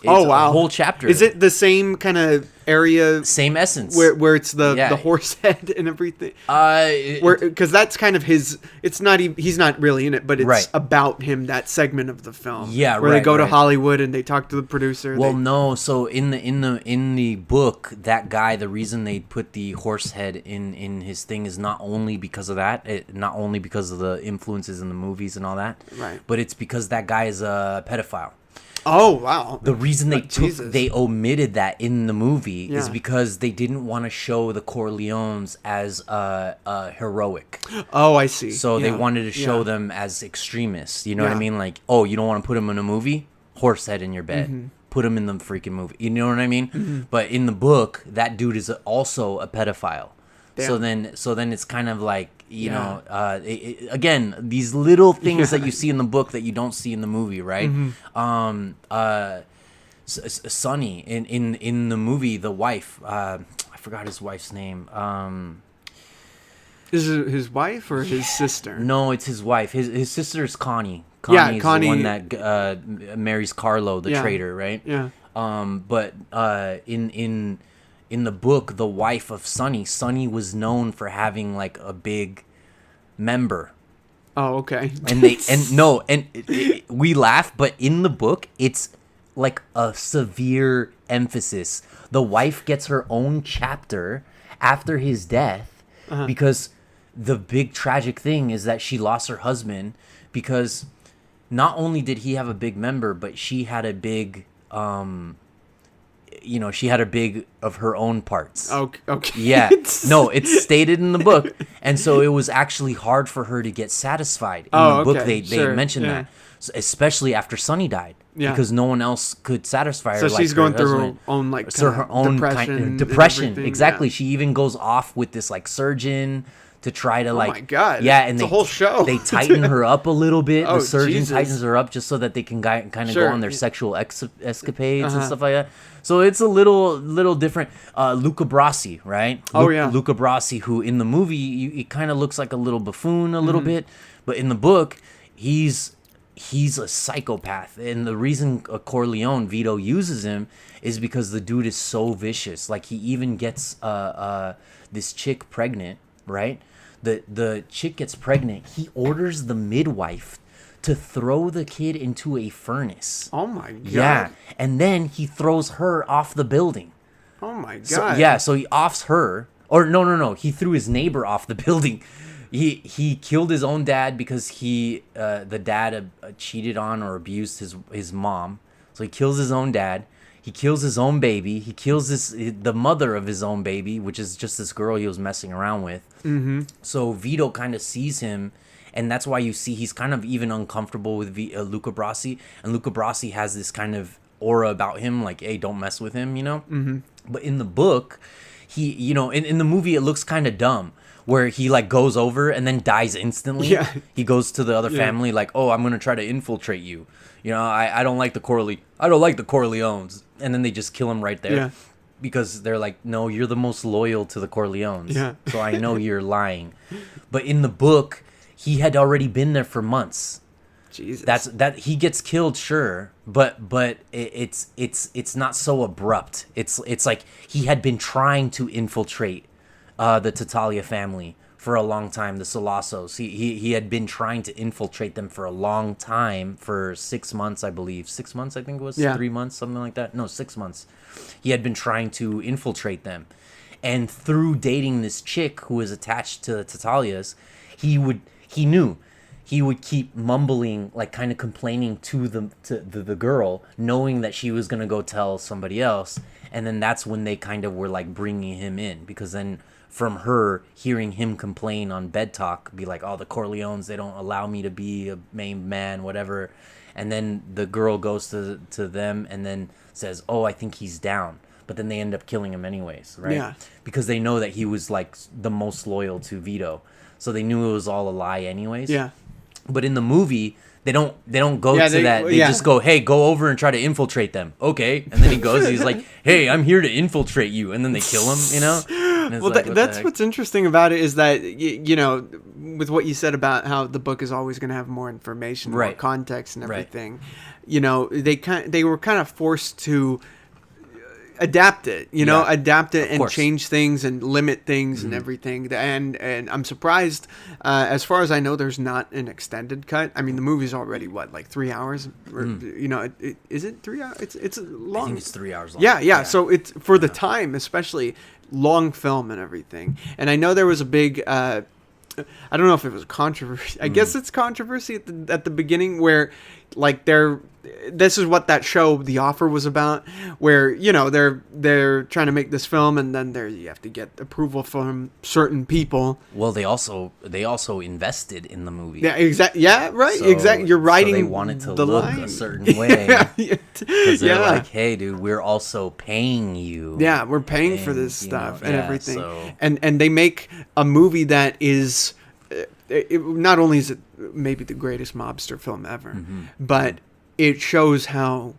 It's wow, a whole chapter. Is it the same kind of area same essence? where it's the Yeah. horse head and everything? It- Because that's kind of his. It's not. He's not really in it, but it's Right. about him. That segment of the film. Yeah, where they right, go to right. Hollywood and they talk to the producer. Well, no. So in the book, that guy, the reason they put the horse head in his thing is not only because of that, not only because of the influences in the movies and all that, Right. but it's because that guy is a pedophile. Oh wow. The reason Jesus. they omitted that in the movie is Yeah. because they didn't want to show the Corleones as heroic. Oh, I see. So they Yeah. wanted to show Yeah. them as extremists. You know what I Yeah. mean? Like, oh, you don't want to put them in a movie? Horse head in your bed. Put him in the freaking movie. You know what I mean? But in the book, that dude is also a pedophile. So Damn. then it's kind of like, you Yeah. know, again, these little things that you see in the book that you don't see in the movie, right? Sonny in the movie, the wife, I forgot his wife's name. Is it his wife or his sister? No, it's his wife. His sister is Connie. Yeah, Connie's Connie- the one that marries Carlo, the Yeah. traitor, right? Yeah. But in the book, the wife of Sonny was known for having like a big member. Oh, okay. And we laugh, but in the book, it's like a severe emphasis. The wife gets her own chapter after his death because the big tragic thing is that she lost her husband because not only did he have a big member, but she had a big, she had a big of her own parts. Okay. Yeah. No, it's stated in the book. And so it was actually hard for her to get satisfied. In the book, okay. they Sure. mentioned Yeah. that. So especially after Sonny died. Yeah. Because no one else could satisfy her. So like she's her going through her husband. own like So her own depression. kind and depression. everything. Exactly. Yeah. She even goes off with this like surgeon to try to like. Oh my God. Yeah, and It's a whole show. They tighten her up a little bit. Oh, The surgeon Jesus. tightens her up just so that they can kind of Sure. go on their sexual escapades and Uh-huh. stuff like that. So it's a little different. Luca Brasi, right? Oh, yeah. Luca Brasi, who in the movie he kind of looks like a little buffoon a Mm-hmm. little bit, but in the book he's a psychopath, and the reason Corleone Vito uses him is because the dude is so vicious. Like he even gets this chick pregnant, right? The chick gets pregnant. He orders the midwife to throw the kid into a furnace. Oh my god. Yeah, and then he throws her off the building. Oh my god. So he offs her. Or no. He threw his neighbor off the building. He killed his own dad because the dad cheated on or abused his mom. So he kills his own dad. He kills his own baby. He kills the mother of his own baby, which is just this girl he was messing around with. Mm-hmm. So Vito kind of sees him, and that's why you see he's kind of even uncomfortable with Luca Brasi. And Luca Brasi has this kind of aura about him, like, hey, don't mess with him, you know? Mm-hmm. But in the book, he, you know, in the movie, it looks kind of dumb, where he, like, goes over and then dies instantly. Yeah. He goes to the other family, like, oh, I'm going to try to infiltrate you. You know, I don't like the Corleones. And then they just kill him right there. Yeah. Because they're like, no, you're the most loyal to the Corleones. Yeah. So I know you're lying. But in the book, he had already been there for months. Jesus. That he gets killed, sure, but it's not so abrupt. It's like he had been trying to infiltrate the Tattaglia family for a long time, the Solassos. He had been trying to infiltrate them for a long time, for 6 months, I believe. 6 months, I think it was. Yeah. 3 months, something like that. No, 6 months. He had been trying to infiltrate them. And through dating this chick who was attached to the Tattaglias, he knew he would keep mumbling, like kind of complaining to the girl, knowing that she was going to go tell somebody else. And then that's when they kind of were like bringing him in, because then from her hearing him complain on bed talk, be like, oh, the Corleones, they don't allow me to be a main man, whatever. And then the girl goes to them and then says, oh, I think he's down. But then they end up killing him anyways, right? Yeah. Because they know that he was like the most loyal to Vito. So they knew it was all a lie anyways. Yeah. But in the movie, they don't go to that. They just go, hey, go over and try to infiltrate them. Okay. And then he goes, he's like, hey, I'm here to infiltrate you. And then they kill him, you know? Well, like, that's what's interesting about it, is that, you know, with what you said about how the book is always going to have more information, more context and everything, you know, they were kind of forced to adapt it, adapt it and change things and limit things and everything. And I'm surprised, as far as I know, there's not an extended cut. I mean, the movie's already, like 3 hours? Or, you know, is it 3 hours? It's long. I think it's 3 hours long. Yeah. So it's, for the time, especially, long film and everything. And I know there was a big, I don't know if it was controversy. I guess it's controversy at the beginning, where, like, this is what that show The Offer was about, where, you know, they're trying to make this film, and then you have to get approval from certain people. Well, they also invested in the movie. Yeah, exactly. Yeah, right. So, exactly. You're writing. So they wanted to look a certain way. Because they're like, hey, dude, we're also paying you. Yeah, we're paying for this stuff and everything. So. And they make a movie that is, not only is it maybe the greatest mobster film ever, but it shows how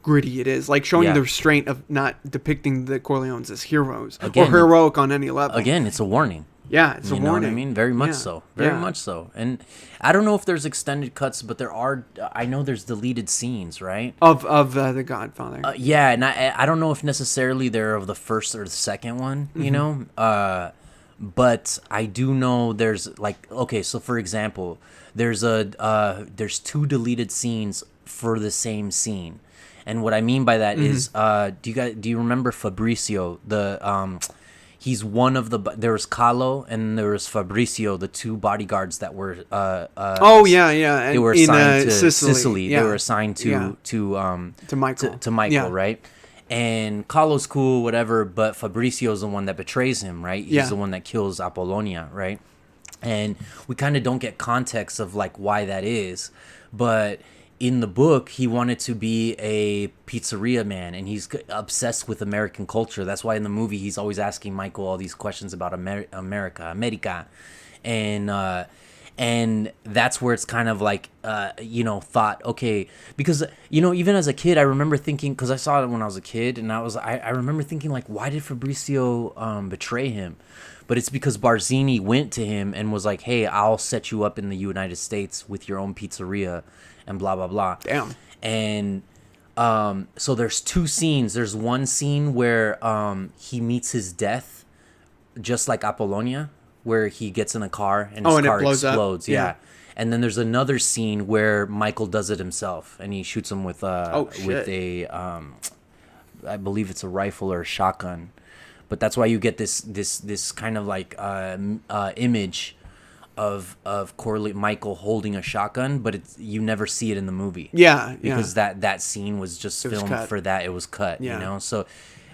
gritty it is, like showing the restraint of not depicting the Corleones as heroes or heroic on any level. Again, it's a warning. Yeah, it's a warning. You know what I mean? Very much so. Very much so. And I don't know if there's extended cuts, but I know there's deleted scenes, right? Of the Godfather. Yeah, and I don't know if necessarily they're of the first or the second one, you know? But I do know there's, like, okay, so for example, there's 2 deleted scenes for the same scene. And what I mean by that is, do you remember Fabrizio? He's one of there was Carlo and there was Fabrizio, the 2 bodyguards that were they were assigned to Sicily. They were assigned to Michael. To Michael, right? And Carlo's cool, whatever, but Fabrizio's the one that betrays him, right? He's the one that kills Apollonia, right? And we kind of don't get context of, like, why that is, but in the book, he wanted to be a pizzeria man, and he's obsessed with American culture. That's why in the movie, he's always asking Michael all these questions about America. And that's where it's kind of like, thought, okay, because, even as a kid, I remember thinking, because I saw it when I was a kid, and I remember thinking, like, why did Fabrizio betray him? But it's because Barzini went to him and was like, hey, I'll set you up in the United States with your own pizzeria and blah, blah, blah. Damn. And so there's 2 scenes. There's one scene where he meets his death, just like Apollonia. where he gets in a car and Oh, his and it car blows up? explodes. Yeah. Yeah. And then there's another scene where Michael does it himself, and he shoots him with shit. a I believe it's a rifle or a shotgun. But that's why you get this kind of like image of Michael holding a shotgun, but you never see it in the movie. Yeah, because that scene was just filmed cut. for that. It was cut, Yeah. you know. So,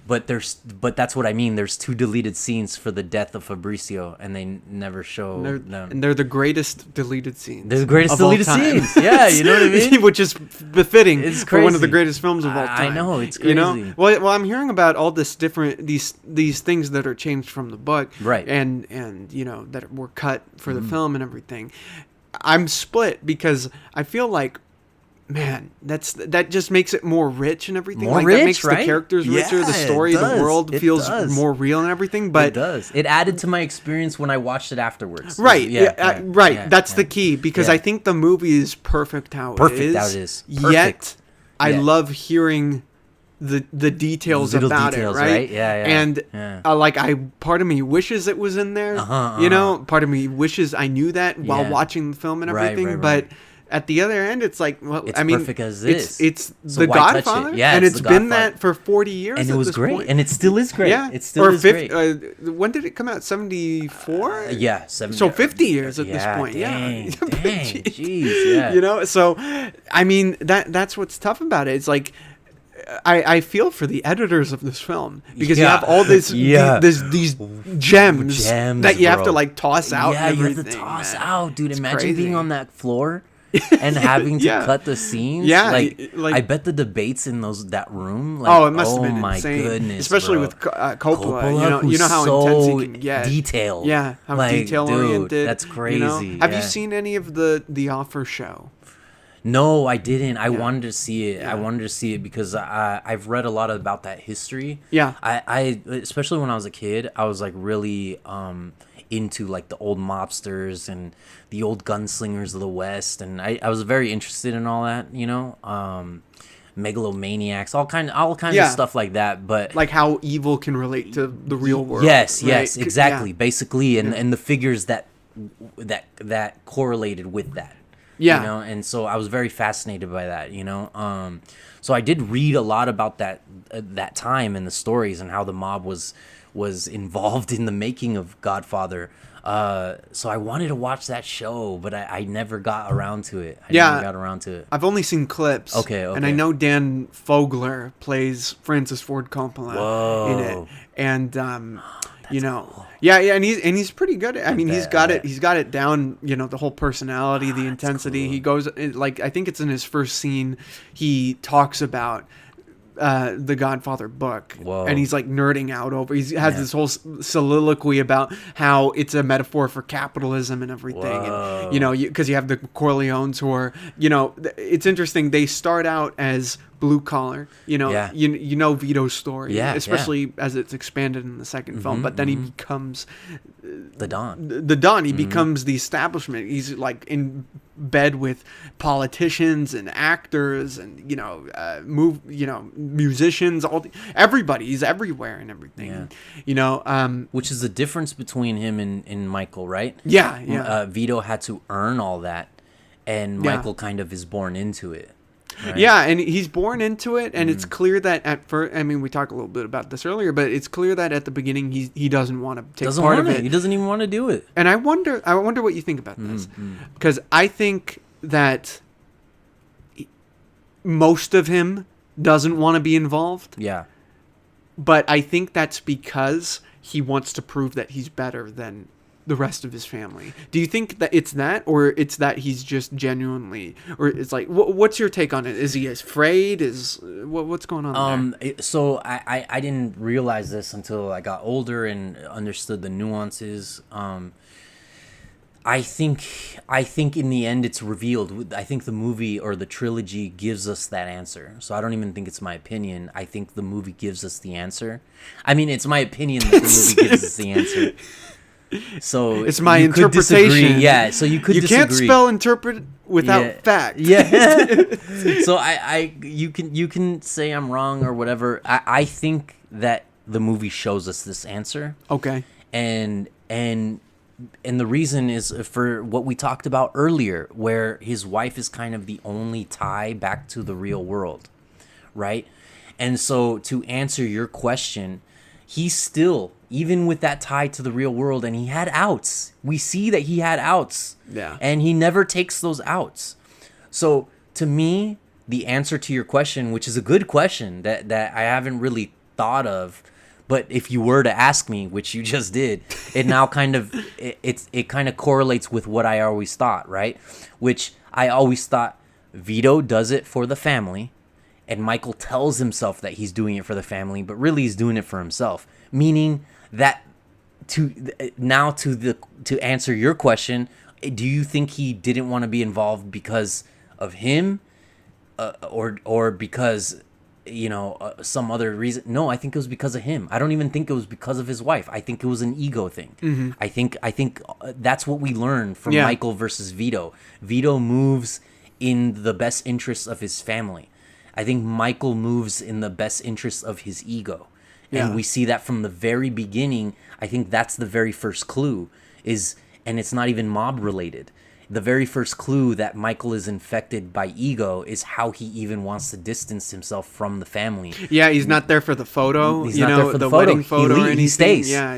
but that's what I mean. There's 2 deleted scenes for the death of Fabrizio, and they never show them. And they're the greatest deleted scenes. They're the greatest of all deleted time. scenes. Yeah, you know what I mean? Which is befitting It's for one of the crazy. greatest films of all time. I know, it's You know? crazy. Well, I'm hearing about all this different these things that are changed from the book, Right. And you know that were cut for the film and everything. I'm split because I feel like, man, that just makes it more rich and everything. More like rich, that makes right? the characters richer, Yeah, the story, it the does. world It feels does. more real and everything. But It does. It added to my experience when I watched it afterwards. right, right. Yeah, That's yeah. the key because Yeah. I think the movie is perfect how it is. Perfect how it is. Yet Perfect. I Yeah. love hearing the details Little about details, it, right? right? Yeah, yeah, And yeah. like part of me wishes it was in there. You know, part of me wishes I knew that while Yeah. watching the film and Right, everything. right, But right. at the other end, it's like, well, It's I mean, perfect as it's is. it's So the why touch it? Godfather, Yeah, and it's it's The been Godfather. that for 40 years. And it at was this great, point. and it still is great. Yeah, It still is great. When did it come out? 74. Yeah, 70. So 50 years at this point. Dang, Yeah. dang, jeez, yeah. You know, so I mean that's what's tough about it. It's like I feel for the editors of this film because you Yeah. have all this Yeah. these gems, Gems, that you have to bro. like toss out. Yeah, and you have to everything, toss man. out, dude. It's Imagine crazy. being on that floor and having to Yeah. cut the scenes. Yeah, like I bet the debates in that room. Like, Oh, it must have been my insane, especially especially with Coppola. You know how who's intense so he can get. detailed. Yeah, how Like, detail oriented. dude, that's crazy. You know? Have you yeah. seen any of the Offer show? No, I didn't. I Yeah. wanted to see it. Yeah. I wanted to see it because I've read a lot about that history. Yeah. I especially when I was a kid, I was like really into like the old mobsters and the old gunslingers of the West, and I was very interested in all that, you know, megalomaniacs, all kinds Yeah. of stuff like that. But Like how evil can relate to the real world. yes, right? yes, exactly, Yeah. basically, and the figures that correlated with that. Yeah. You know, and so I was very fascinated by that, you know. So I did read a lot about that time and the stories and how the mob was involved in the making of Godfather. So I wanted to watch that show, but I never got around to it. I Yeah. never got around to it. I've only seen clips. Okay, And I okay. know Dan Fogler plays Francis Ford Coppola in it. Whoa. And you know, yeah, and he's pretty good. I mean, he's got bet. it down. You know, the whole personality, the intensity. cool. He goes like I think it's in his first scene. He talks about the Godfather book, Whoa. and he's like nerding out over. He has Yeah. this whole soliloquy about how it's a metaphor for capitalism and everything, Whoa. and you know, because you have the Corleones who are, you know, it's interesting. They start out as blue collar, you know, Yeah. you know Vito's story, Yeah, especially as it's expanded in the second film. But then he becomes The Don. the Don. He becomes the establishment. He's like in bed with politicians and actors and musicians. Everybody. He's everywhere and everything. Yeah. You know. Which is the difference between him and Michael, right? Yeah. Vito had to earn all that, and Yeah. Michael kind of is born into it. Right? Yeah, and he's born into it, and it's clear that at first, I mean, we talked a little bit about this earlier, but it's clear that at the beginning he doesn't want to take Doesn't part want of it. it. He doesn't even want to do it. And I wonder what you think about this, because I think that most of him doesn't want to be involved, Yeah. but I think that's because he wants to prove that he's better than the rest of his family. Do you think that it's that, or it's that he's just genuinely, or it's like, what's your take on it? Is he afraid? What's going on there? So I didn't realize this until I got older and understood the nuances. I think in the end it's revealed. I think the movie or the trilogy gives us that answer. So I don't even think it's my opinion. I think the movie gives us the answer. I mean, it's my opinion that the movie gives us the answer. So It's my you could interpretation. disagree. Yeah, so you could You disagree. can't spell interpret without Yeah. fact. Yeah. So you can say I'm wrong or whatever. I think that the movie shows us this answer, Okay. and And the reason is for what we talked about earlier, where his wife is kind of the only tie back to the real world, right? And so to answer your question, he's still, even with that tie to the real world, and he had outs. We see that he had outs. Yeah. And he never takes those outs. So to me, the answer to your question, which is a good question that I haven't really thought of, but if you were to ask me, which you just did, it now kind of it kind of correlates with what I always thought, right? Which I always thought Vito does it for the family, and Michael tells himself that he's doing it for the family, but really he's doing it for himself. Meaning that to answer your question, do you think he didn't want to be involved because of him, or because some other reason? No, I think it was because of him. I don't even think it was because of his wife. I think it was an ego thing. Mm-hmm. I think that's what we learned from Michael versus Vito. Vito moves in the best interests of his family. I think Michael moves in the best interests of his ego. And we see that from the very beginning. I think that's the very first clue and it's not even mob related. The very first clue that Michael is infected by ego is how he even wants to distance himself from the family. Yeah, he's not there for the photo. He's not there for the photo. Wedding photo or anything. He stays. Yeah,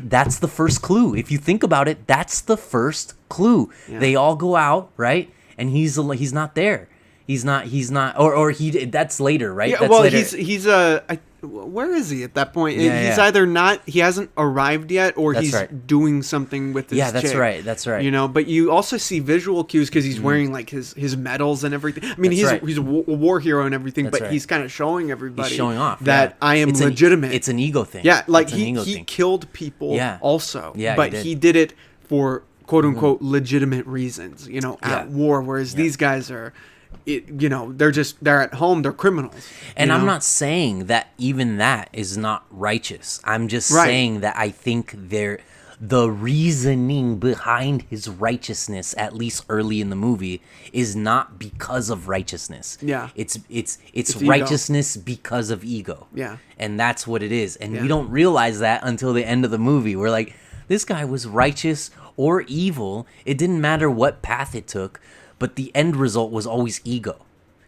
that's the first clue. If you think about it, that's the first clue. Yeah. They all go out, right? And he's not there. He's not. That's later, right? Yeah. That's well, later. Where is he at that point? Yeah, he's either not. He hasn't arrived yet, or That's he's right. doing something with his chick. That's right. But you also see visual cues because he's wearing like his medals and everything. I mean, he's a war hero and everything, but he's kind of showing everybody. He's showing off that I am legitimate. It's an ego thing. Yeah, like he killed people. Also. Yeah, but he did it for quote unquote legitimate reasons. At war, whereas these guys are. They're at home, they're criminals. And I'm not saying that even that is not righteous. I'm just saying that I think the reasoning behind his righteousness, at least early in the movie, is not because of righteousness. Yeah. It's righteousness because of ego. Yeah. And that's what it is. And we don't realize that until the end of the movie. We're like, this guy was righteous or evil. It didn't matter what path it took. But the end result was always ego.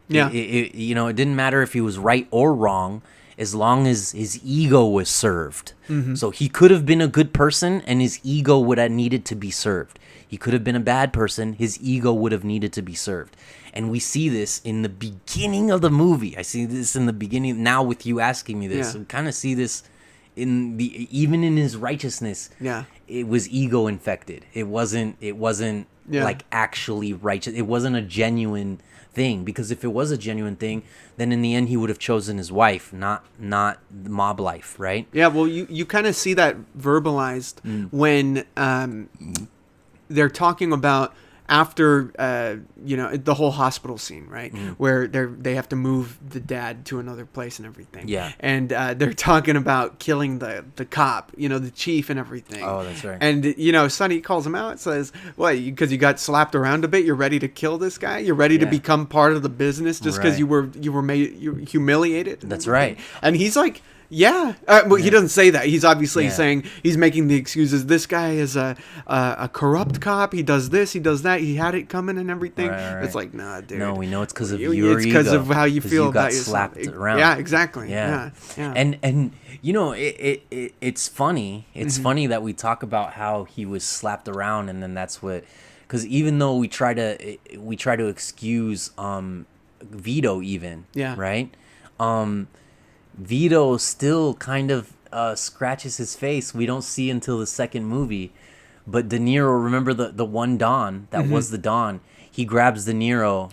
Yeah. It didn't matter if he was right or wrong, as long as his ego was served. Mm-hmm. So he could have been a good person, and his ego would have needed to be served. He could have been a bad person. His ego would have needed to be served. And we see this in the beginning of the movie. I see this in the beginning. Now with you asking me this, we kind of see this even in his righteousness. Yeah. It was ego infected. It wasn't like actually righteous. It wasn't a genuine thing, because if it was a genuine thing, then in the end he would have chosen his wife, not mob life, right? Yeah, well, you kind of see that verbalized when they're talking about after the whole hospital scene, right? Where they have to move the dad to another place and everything. Yeah. And they're talking about killing the cop, the chief and everything. Oh, that's right. And Sonny calls him out and says, "What? Because you got slapped around a bit, you're ready to kill this guy? You're ready to become part of the business just because you were humiliated?" That's right. And he's like, yeah. Well, he doesn't say that. He's obviously saying, he's making the excuses. This guy is a corrupt cop. He does this. He does that. He had it coming and everything. Right. It's like, nah, dude. No, we know it's because of your ego. It's because of how you feel about yourself. Slapped around. Yeah, exactly. Yeah. And it's funny. It's funny that we talk about how he was slapped around, and then that's what, because even though we try to excuse Vito even, right? Vito still kind of scratches his face. We don't see until the second movie. But De Niro, remember the one Don that was the Don? He grabs De Niro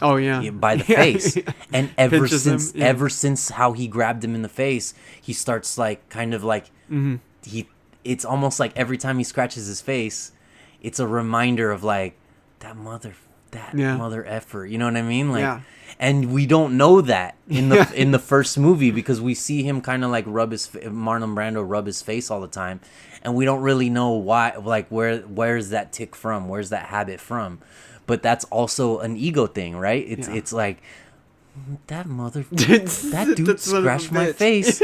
by the face. And ever since how he grabbed him in the face, he starts like kind of like it's almost like every time he scratches his face, it's a reminder of like that mother effer. You know what I mean? Like and we don't know that in the first movie, because we see him kind of like Marlon Brando rub his face all the time, and we don't really know why. Like where's that tick from? Where's that habit from? But that's also an ego thing, right? It's like that dude scratched my face,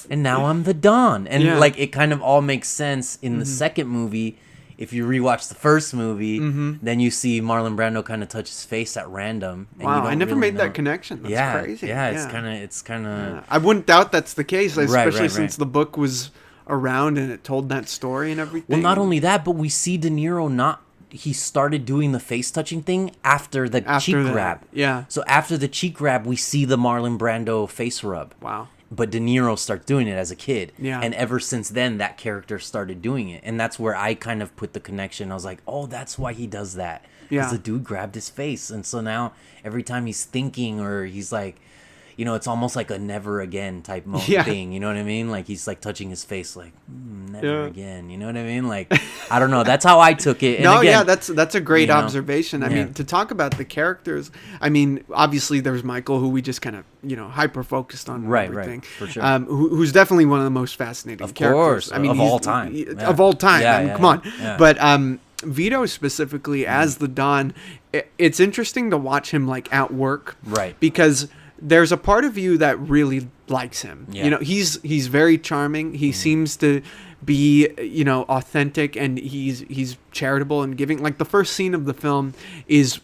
and now I'm the Don, and like it kind of all makes sense in the second movie. if you rewatch the first movie, Mm-hmm. then you see Marlon Brando kind of touch his face at random. And Wow, you don't I never really made know. that connection. That's Yeah, crazy. yeah, it's kind of. Yeah. I wouldn't doubt that's the case, especially right. since the book was around and it told that story and everything. Well, not only that, but we see De Niro not. He started doing the face touching thing after the cheek that, grab. yeah. So after the cheek grab, we see the Marlon Brando face rub. Wow. But De Niro starts doing it as a kid. Yeah. And ever since then, that character started doing it. And that's where I kind of put the connection. I was like, oh, that's why he does that. Because Yeah. the dude grabbed his face. And so now every time he's thinking or he's like, you know, it's almost like a never again type Yeah. thing. You know what I mean? Like he's like touching his face like, never Yeah. again. You know what I mean? Like, I don't know. That's how I took it. And No, again, yeah, that's a great you know, observation. I yeah. mean, to talk about the characters, I mean, obviously there's Michael, who we just kind of, hyper focused on and Right, everything. for sure. Who's definitely one of the most fascinating Of characters. course, I mean, of he's- all time. he- Yeah. Of all time. Yeah, I mean, yeah, come on. yeah. But Vito specifically as the Don, it's interesting to watch him like at work. Right. Because there's a part of you that really likes him. Yeah. He's very charming. He seems to be, authentic, and he's charitable and giving. Like the first scene of the film is,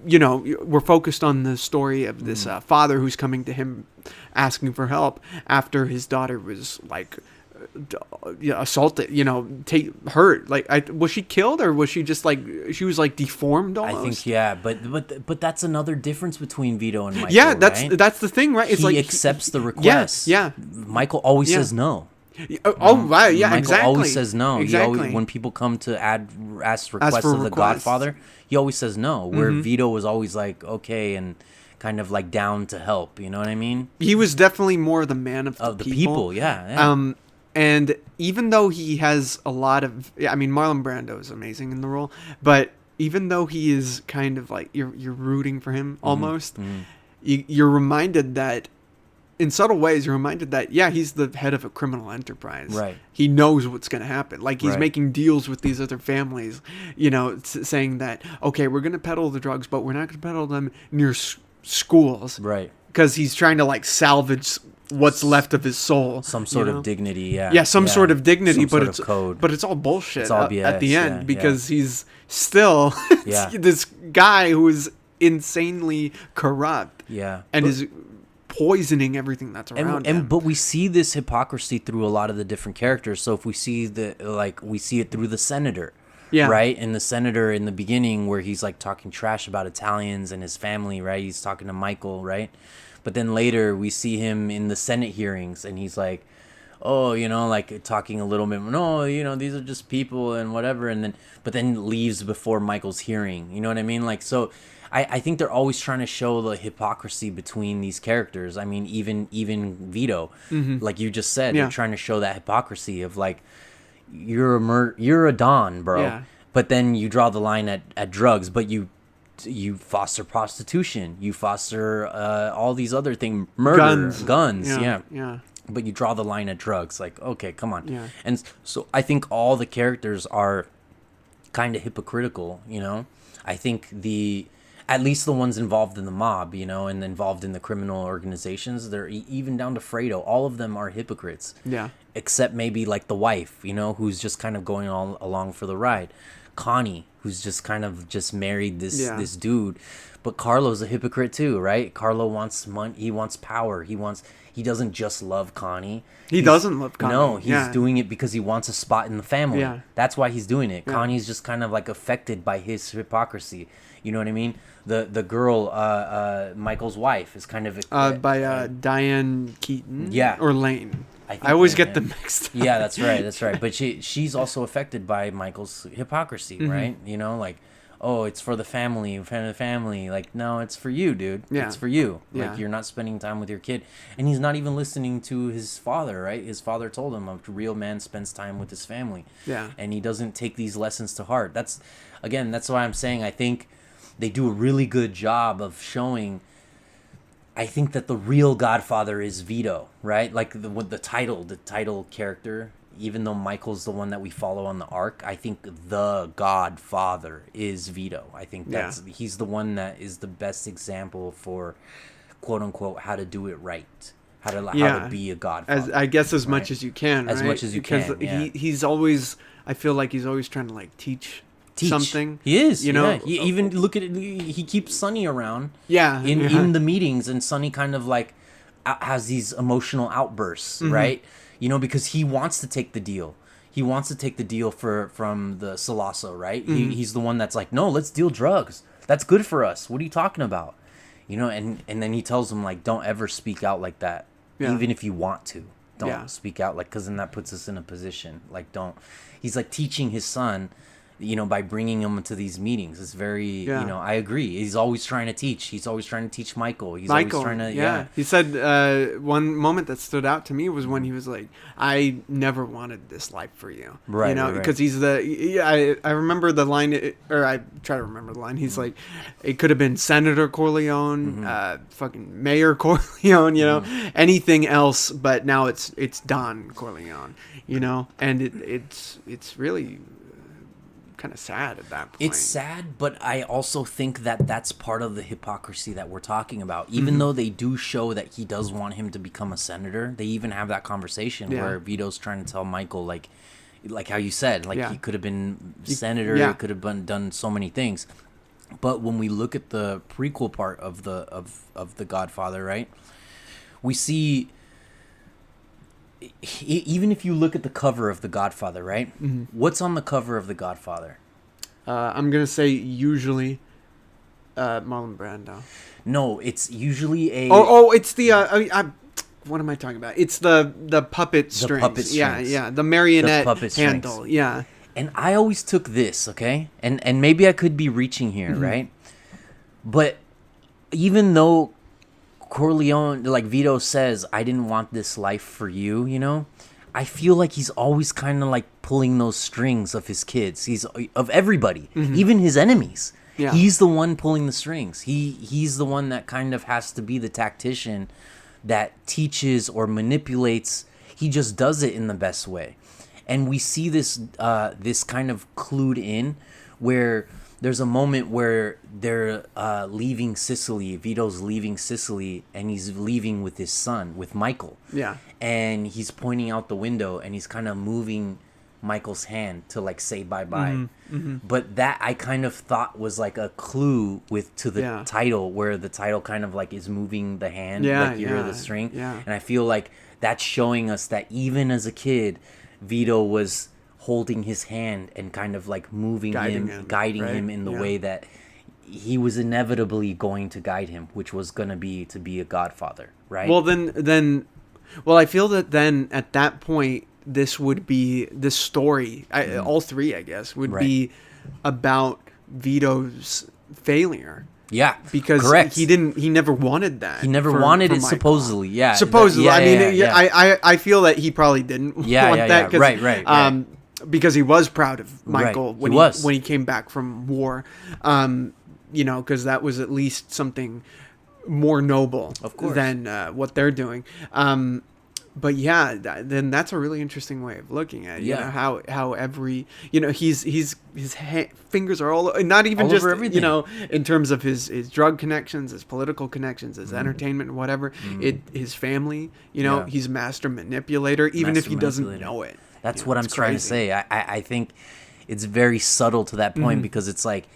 we're focused on the story of this father who's coming to him asking for help after his daughter was like assaulted, hurt. Like, was she killed, or was she just like, she was like deformed almost? I think, yeah, but that's another difference between Vito and Michael. Yeah, that's right? that's the thing, right? It's he like accepts the request. Yeah. Michael always Yeah. says no. Oh, right. Yeah, Michael exactly. always says no. Exactly. He always, when people come to ask requests for of the requests. Godfather, he always says no. Where Vito was always like, okay, and kind of like down to help. You know what I mean? He was definitely more the man of Of the the people. people, yeah. And even though he has a lot of, I mean, Marlon Brando is amazing in the role, but even though he is kind of like, you're rooting for him almost, you're reminded that, in subtle ways, you're reminded that, yeah, he's the head of a criminal enterprise. Right. He knows what's going to happen. Like, he's Right. making deals with these other families, saying that, okay, we're going to peddle the drugs, but we're not going to peddle them near schools. Right. Because he's trying to, like, salvage what's left of his soul. Some sort of dignity, yeah. Yeah, some sort of dignity, Some but sort it's of code. but it's all bullshit It's all at the BS, end, yeah, because he's still Yeah. this guy who is insanely corrupt Yeah. and is poisoning everything that's around him. But we see this hypocrisy through a lot of the different characters. So if we see we see it through the senator. Yeah. Right? And the senator in the beginning where he's like talking trash about Italians and his family, right? He's talking to Michael, right? But then later we see him in the Senate hearings and he's like, oh, like talking a little bit, no, these are just people and whatever. And then leaves before Michael's hearing. You know what I mean? Like, so I think they're always trying to show the hypocrisy between these characters. I mean, even Vito, like you just said, Yeah. they're trying to show that hypocrisy of like, you're a Don, bro. Yeah. But then you draw the line at drugs, but you foster prostitution, you foster all these other things, murder, guns, yeah. But you draw the line at drugs. Like, okay, come on. Yeah. And so I think all the characters are kind of hypocritical, I think at least the ones involved in the mob, and involved in the criminal organizations, they're even down to Fredo. All of them are hypocrites. Yeah. Except maybe like the wife, who's just kind of going all along for the ride. Connie, who's just kind of just married this dude. But Carlo's a hypocrite too, right? Carlo wants money. He wants power. He doesn't just love Connie. He doesn't love Connie. No, he's Yeah. doing it because he wants a spot in the family. Yeah. That's why he's doing it. Yeah. Connie's just kind of like affected by his hypocrisy. You know what I mean? The girl, Michael's wife, is kind of by Diane Keaton. Yeah. Or Lane. think I always so, get yeah. them mixed up. Yeah, that's right. But she's also affected by Michael's hypocrisy, Mm-hmm. right? Like, oh, it's for the family, Like, no, it's for you, dude. Yeah. It's for you. Yeah. Like, you're not spending time with your kid. And he's not even listening to his father, right? His father told him a real man spends time with his family. Yeah. And he doesn't take these lessons to heart. That's why I'm saying I think they do a really good job of showing. I think that the real Godfather is Vito, right? Like the title character, even though Michael's the one that we follow on the arc, I think the Godfather is Vito. I think he's the one that is the best example for, quote unquote, how to do it right, how to be a godfather. As much as you can, as right? much as you because can. he's always. I feel like he's always trying to like teach something. He is, you know. Yeah. He even look at it. He keeps Sonny around. Yeah. In the meetings, and Sonny kind of like has these emotional outbursts, right? You know, because he wants to take the deal. He wants to take the deal from the Salasso, right? He's the one that's like, no, let's deal drugs. That's good for us. What are you talking about? You know, and then he tells him, like, don't ever speak out like that. Yeah. Even if you want to. Don't speak out, like, because then that puts us in a position. Like, don't. He's, like, teaching his son, you know, by bringing him into these meetings. It's very, you know, I agree. He's always trying to teach. He's always trying to teach Michael. He's always trying to, He said one moment that stood out to me was when he was like, I never wanted this life for you. Right. You know, because he's I remember the line, or I try to remember the line. He's like, it could have been Senator Corleone, fucking Mayor Corleone, you know, anything else, but now it's Don Corleone, you know, and it's really kind of sad at that point. It's sad, but I also think that that's part of the hypocrisy that we're talking about. Even though they do show that he does want him to become a senator, they even have that conversation where Vito's trying to tell Michael, like how you said, like he could have been senator, he could have done so many things. But when we look at the prequel part of the Godfather, right, we see, even if you look at the cover of The Godfather, right? What's on the cover of The Godfather? I'm going to say usually Marlon Brando. No, it's usually a... Oh, it's the... what am I talking about? It's the puppet strings. The puppet strings. Yeah, the marionette puppet handle. Strings. Yeah. And I always took this, okay? And maybe I could be reaching here, right? But even though Corleone, like Vito says, I didn't want this life for you, you know, I feel like he's always kind of like pulling those strings of his kids. He's of everybody, even his enemies. Yeah. He's the one pulling the strings. He's the one that kind of has to be the tactician that teaches or manipulates. He just does it in the best way. And we see this this kind of clued in where there's a moment where they're leaving Sicily. Vito's leaving Sicily, and he's leaving with his son, with Michael. Yeah. And he's pointing out the window, and he's kind of moving Michael's hand to like say bye-bye. But that I kind of thought was like a clue to the title, where the title kind of like is moving the hand, like you hear the string. Yeah. And I feel like that's showing us that even as a kid, Vito was holding his hand and kind of like moving guiding him in the way that he was inevitably going to guide him, which was going to be a godfather, right? Well, then I feel that then at that point, this story, all three, I guess, would be about Vito's failure. Yeah, because he never wanted that. He never wanted it, supposedly. Yeah, supposedly. I feel that he probably didn't want that. Right. Because he was proud of Michael when he came back from war. You know, because that was at least something more noble, of course, than what they're doing. But yeah, then that's a really interesting way of looking at it. You know, how every, you know, his fingers are all, not even all just, you know, in terms of his drug connections, his political connections, his entertainment, whatever, his family, you know, he's master manipulator, even if he doesn't know it. That's what I'm trying to say. I think it's very subtle to that point because it's like,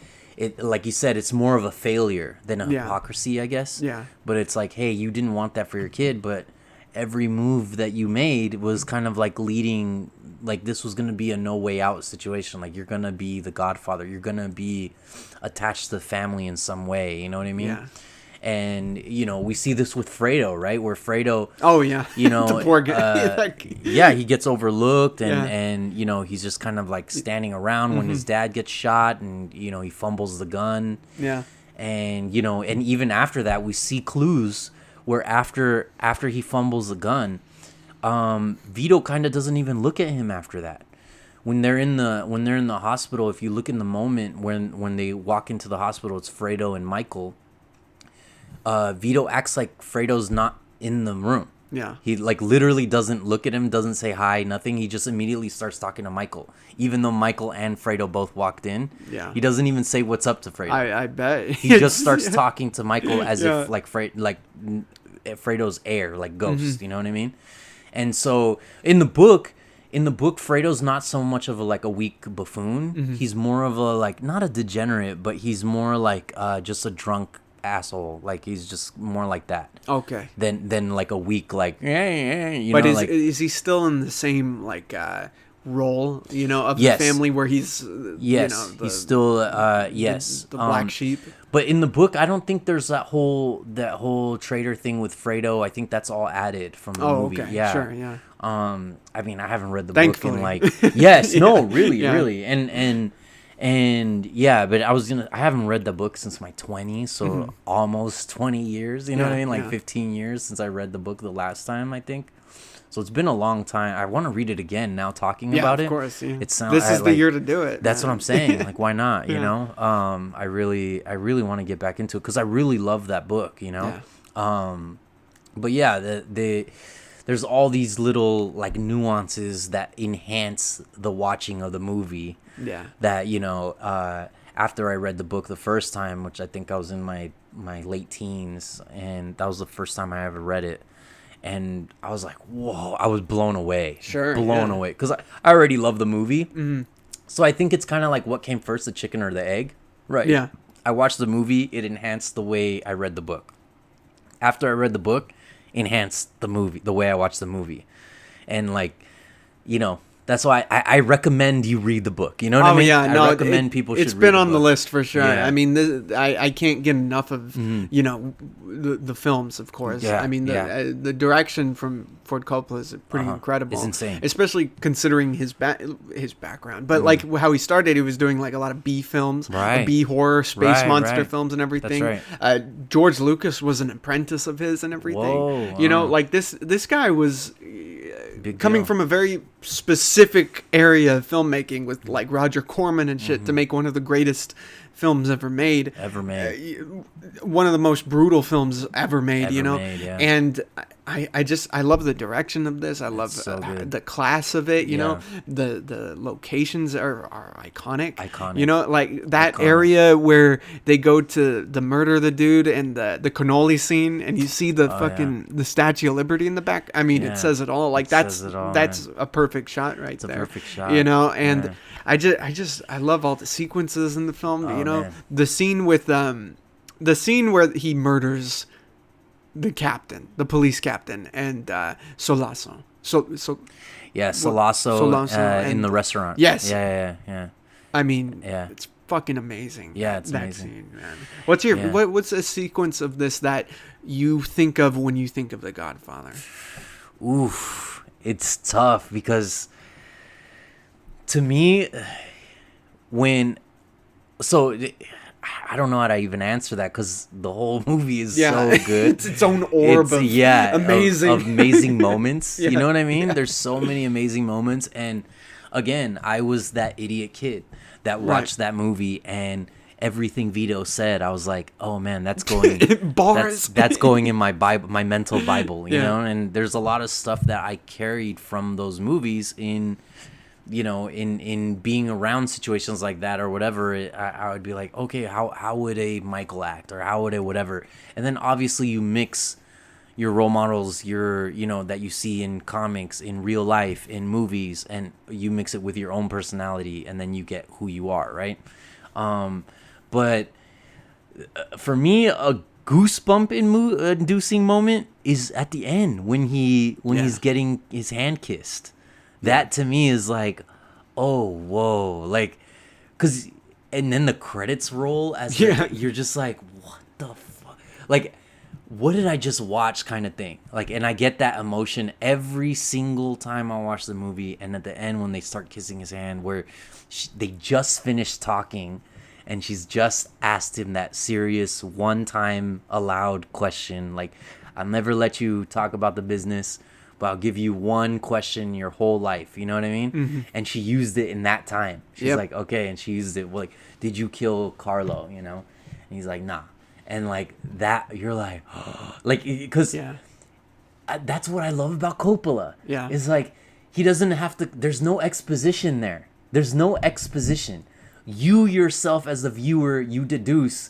like you said, it's more of a failure than a hypocrisy, I guess. Yeah. But it's like, hey, you didn't want that for your kid, but every move that you made was kind of like leading, like this was going to be a no way out situation. Like you're going to be the godfather. You're going to be attached to the family in some way. You know what I mean? Yeah. And, you know, we see this with Fredo, right? Where Fredo, you know, the poor guy. He gets overlooked and, you know, he's just kind of like standing around when his dad gets shot and, you know, he fumbles the gun. Yeah. And, you know, and even after that, we see clues where after he fumbles the gun, Vito kind of doesn't even look at him after that. When they're in the hospital, if you look in the moment when they walk into the hospital, it's Fredo and Michael. Vito acts like Fredo's not in the room. Yeah. He like literally doesn't look at him, doesn't say hi, nothing. He just immediately starts talking to Michael. Even though Michael and Fredo both walked in. Yeah. He doesn't even say what's up to Fredo. I bet. He just starts talking to Michael as if like Fredo's heir, like Ghost. You know what I mean? And so in the book, Fredo's not so much of a weak buffoon. He's more of a like not a degenerate, but he's more like just a drunk asshole. Like he's just more like that. Okay. Than like a weak like you but know. But like, is he still in the same like role, you know, of yes. the family where he's yes, you know, he's still yes, the black sheep. But in the book, I don't think there's that whole traitor thing with Fredo. I think that's all added from the movie. Okay. Yeah, Sure, yeah. I mean, I haven't read the Thankfully. book in like yes, Yeah. no, really, Yeah. really, and yeah, but I haven't read the book since my 20s, so almost 20 years. You know what I mean? Like 15 years since I read the book the last time, I think. So it's been a long time. I want to read it again now. Talking about it, of course. Yeah. It sounds. This is the year to do it. That's man. what I'm saying. Like, why not? You Yeah. know, I really want to get back into it because I really love that book. You know, but yeah, there's all these little like nuances that enhance the watching of the movie. Yeah. That you know, after I read the book the first time, which I think I was in my late teens, and that was the first time I ever read it. And I was like, whoa, I was blown away. Sure. Blown away. Because I already love the movie. So I think it's kind of like what came first, the chicken or the egg. Right. Yeah. I watched the movie. It enhanced the way I read the book. After I read the book, enhanced the movie, the way I watched the movie. And like, you know, that's why I recommend you read the book. You know what I mean? Yeah, no, I recommend people should read it's been the on the book. list for sure. Yeah. I mean, I can't get enough of, you know, the films, of course. Yeah, I mean, the direction from Ford Coppola is pretty incredible. It's insane. Especially considering his background. But like how he started, he was doing like a lot of B films, Right. B horror, space monster right. films and everything. That's George Lucas was an apprentice of his and everything. Whoa, You know, wow. like this guy was Big coming deal. from a very specific area of filmmaking with like Roger Corman and shit to make one of the greatest films ever made. One of the most brutal films ever made, you know? yeah. And I love the direction of this. I love so good. the class of it, you know? Yeah. The locations are iconic. Iconic. You know, like that Iconic. area where they go to murder the dude and the cannoli scene and you see the the Statue of Liberty in the back. I mean, Yeah. it says it all. Like It that's says it all, that's a perfect shot right there. a perfect shot. You know, and Yeah. I love all the sequences in the film. Oh, you know, man. the scene where he murders the captain, the police captain, and Solaso. Yeah, Solaso, Solaso in and- the restaurant. Yes. Yeah. I mean, Yeah. it's fucking amazing. Yeah, it's that amazing. scene, man. What's your Yeah. what's a sequence of this that you think of when you think of The Godfather? Oof, it's tough because to me, I don't know how to even answer that because the whole movie is so good. It's its own orb of amazing. of amazing moments. Yeah. You know what I mean? There's so many amazing moments. And again, I was that idiot kid that watched that movie and everything Vito said, I was like, oh man, that's going Bars. That's going in my Bible, my mental Bible, you Yeah. know? And there's a lot of stuff that I carried from those movies in being around situations like that or whatever. I would be like, okay, how would a Michael act, or how would a whatever? And then obviously you mix your role models, that you see in comics, in real life, in movies, and you mix it with your own personality, and then you get who you are, right? But for me, a goosebump inducing moment is at the end when he's getting his hand kissed. That to me is like, oh, whoa, like, and then the credits roll as you're just like, what the fuck? Like, what did I just watch kind of thing? Like, and I get that emotion every single time I watch the movie. And at the end, when they start kissing his hand, where they just finished talking and she's just asked him that serious one-time aloud question, like, I'll never let you talk about the business, but I'll give you one question your whole life. You know what I mean? Mm-hmm. And she used it in that time. She's like, okay. And she used it, like, did you kill Carlo? You know? And he's like, nah. And like that, you're like, like, because that's what I love about Coppola. Yeah. It's like, he doesn't have to, there's no exposition there. There's no exposition. You yourself as the viewer, you deduce,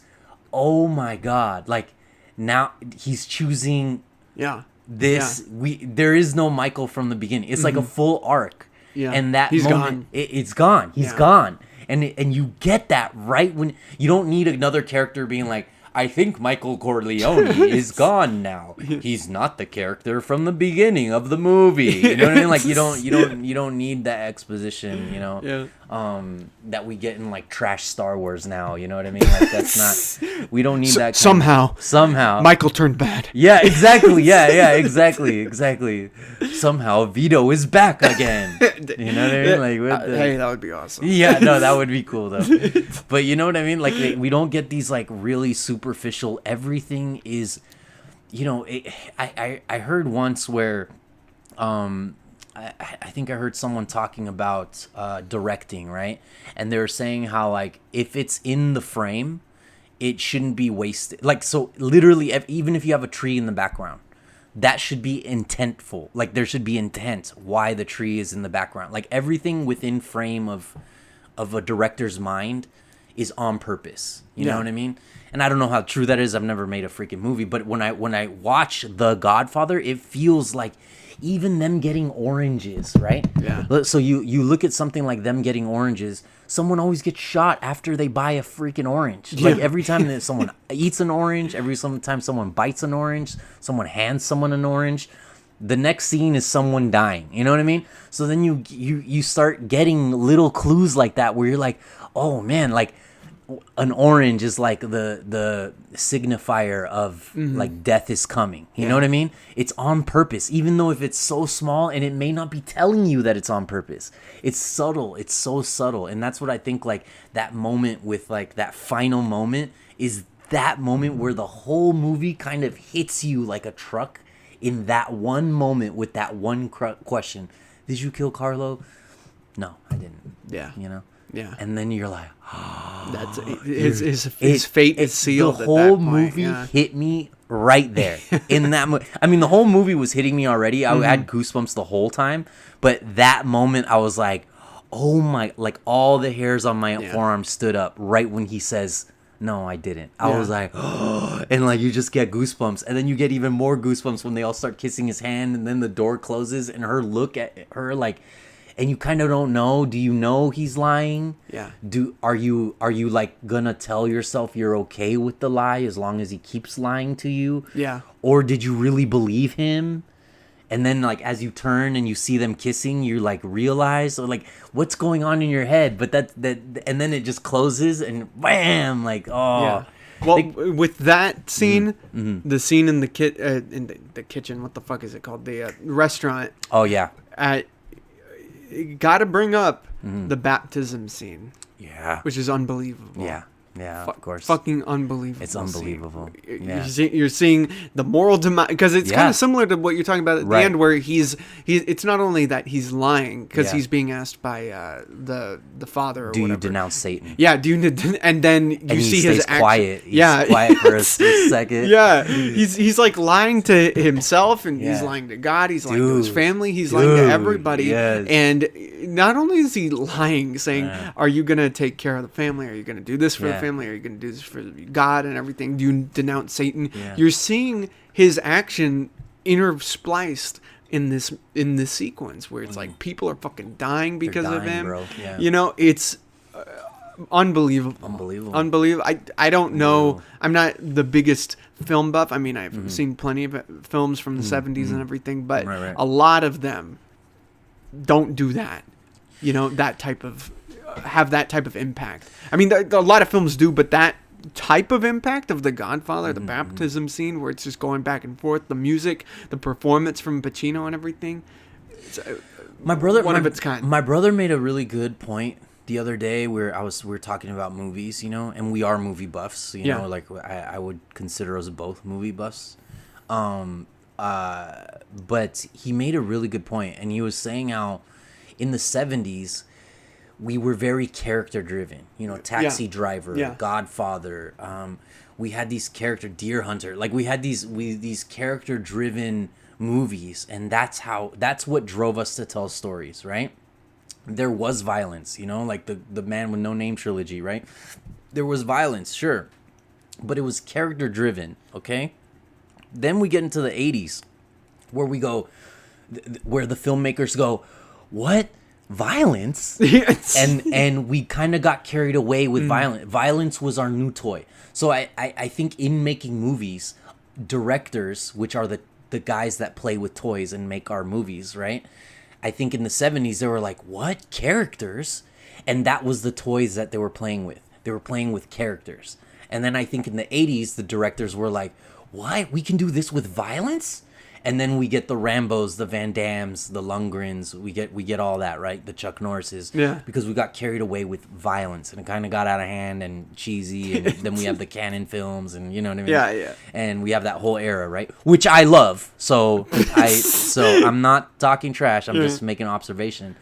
oh my God. Like, now he's choosing Yeah. There is no Michael from the beginning. It's like a full arc. Yeah. And that He's moment, gone. it's gone. He's gone. And you get that right when you don't need another character being like, I think Michael Corleone is gone now. He's not the character from the beginning of the movie. You know what I mean? Like you don't need that exposition, you know. Yeah. That we get in like trash Star Wars now, you know what I mean? Like that's not we don't need that somehow. Michael turned bad. Yeah, exactly. Yeah, exactly. Somehow Vito is back again. You know what I mean? Like hey, that would be awesome. Yeah, no, that would be cool though. But you know what I mean? Like we don't get these like really superficial. Everything is, you know. I heard once where, I think I heard someone talking about directing, right? And they were saying how like if it's in the frame, it shouldn't be wasted. Like so, literally, even if you have a tree in the background, that should be intentful. Like there should be intent why the tree is in the background. Like everything within frame of a director's mind is on purpose. You know what I mean? And I don't know how true that is. I've never made a freaking movie, but when I watch The Godfather, it feels like even them getting oranges, right? Yeah. So you look at something like them getting oranges, someone always gets shot after they buy a freaking orange. Like every time that someone eats an orange, every time someone bites an orange, someone hands someone an orange, the next scene is someone dying. You know what I mean? So then you start getting little clues like that where you're like, oh man, like an orange is like the signifier of like death is coming. You know what I mean? It's on purpose, even though if it's so small and it may not be telling you that it's on purpose. It's subtle. It's so subtle. And that's what I think like that moment with like that final moment is that moment where the whole movie kind of hits you like a truck in that one moment with that one question. Did you kill Carlo? No, I didn't. Yeah. You know? Yeah. And then you're like, that's his fate is sealed. The whole at that point. movie hit me right there in that. I mean, the whole movie was hitting me already. I had goosebumps the whole time, but that moment, I was like, oh my! Like all the hairs on my forearm stood up right when he says, "No, I didn't." I was like, oh, and like you just get goosebumps, and then you get even more goosebumps when they all start kissing his hand, and then the door closes, and her look at her like. And you kind of don't know. Do you know he's lying? Yeah. Are you like gonna tell yourself you're okay with the lie as long as he keeps lying to you? Yeah. Or did you really believe him? And then like as you turn and you see them kissing, you like realize or like what's going on in your head. But that and then it just closes and wham, like oh. Yeah. Well, with that scene, the scene in the kitchen, what the fuck is it called? The restaurant. Oh yeah. Got to bring up the baptism scene. Yeah. Which is unbelievable. Yeah, of course. Fucking unbelievable. It's unbelievable. Yeah. You're seeing the moral demise, because it's kind of similar to what you're talking about at the end, where it's not only that he's lying, because he's being asked by the father or do whatever. You denounce Satan? Yeah, and then you see his quiet. He's quiet for a second. Yeah, he's like lying to himself, and he's lying to God. He's lying to his family. He's lying to everybody. Yes. And not only is he lying, saying, "Are you gonna take care of the family? Are you gonna do this for the family? Are you going to do this for God and everything? Do you denounce Satan?" You're seeing his action interspliced in this sequence where it's like people are fucking dying because of him. Bro. Yeah. You know, it's unbelievable. I don't know. I'm not the biggest film buff. I mean, I've seen plenty of films from the 70s and everything, but a lot of them don't do that. You know, have that type of impact. I mean, a lot of films do, but that type of impact of The Godfather, the baptism scene where it's just going back and forth, the music, the performance from Pacino and everything. It's, one of its kind. My brother made a really good point the other day where we were talking about movies, you know, and we are movie buffs, you know, like I would consider us both movie buffs. But he made a really good point, and he was saying how in the 70s, we were very character driven, you know, Taxi Driver, Godfather. We had these Deer Hunter, like we had these character driven movies, and that's what drove us to tell stories, right? There was violence, you know, like the Man with No Name trilogy, right? There was violence, sure, but it was character driven, okay? Then we get into the 80s, where we go, where the filmmakers go, what? Violence? Yes. And we kind of got carried away with violence. Violence was our new toy. So I think in making movies, directors, which are the guys that play with toys and make our movies, right? I think in the 70s, they were like, what? Characters? And that was the toys that they were playing with. They were playing with characters. And then I think in the 80s, the directors were like, what? We can do this with violence? And then we get the Rambos, the Van Dams, the Lundgrens. We get all that, right? The Chuck Norrises. Yeah. Because we got carried away with violence, and it kind of got out of hand and cheesy. And then we have the Cannon films, and you know what I mean? Yeah, yeah. And we have that whole era, right? Which I love. So I'm not talking trash. I'm just making an observation.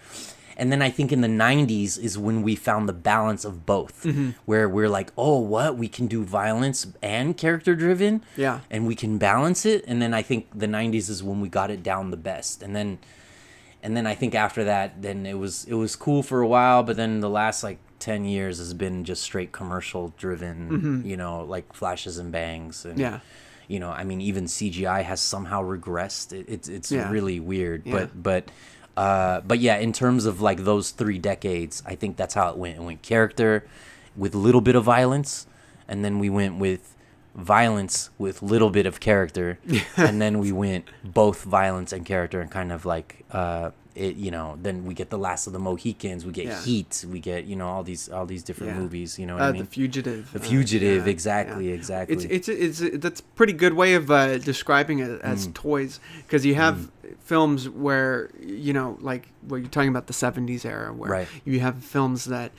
And then I think in the 90s is when we found the balance of both, where we're like, oh, what? We can do violence and character-driven? Yeah. And we can balance it? And then I think the 90s is when we got it down the best. And then I think after that, then it was cool for a while, but then the last, like, 10 years has been just straight commercial-driven, you know, like flashes and bangs. And, you know, I mean, even CGI has somehow regressed. It's really weird. Yeah. But yeah, in terms of like those 3 decades, I think that's how it went. It went character with a little bit of violence, and then we went with violence with little bit of character, and then we went both violence and character, and kind of like it. You know, then we get The Last of the Mohicans, we get Heat, we get, you know, all these different movies. You know what I mean? The Fugitive. The Fugitive, exactly. It's that's a pretty good way of describing it as toys, because you have films where, you know, like what you're talking about, the 70s era, where you have films that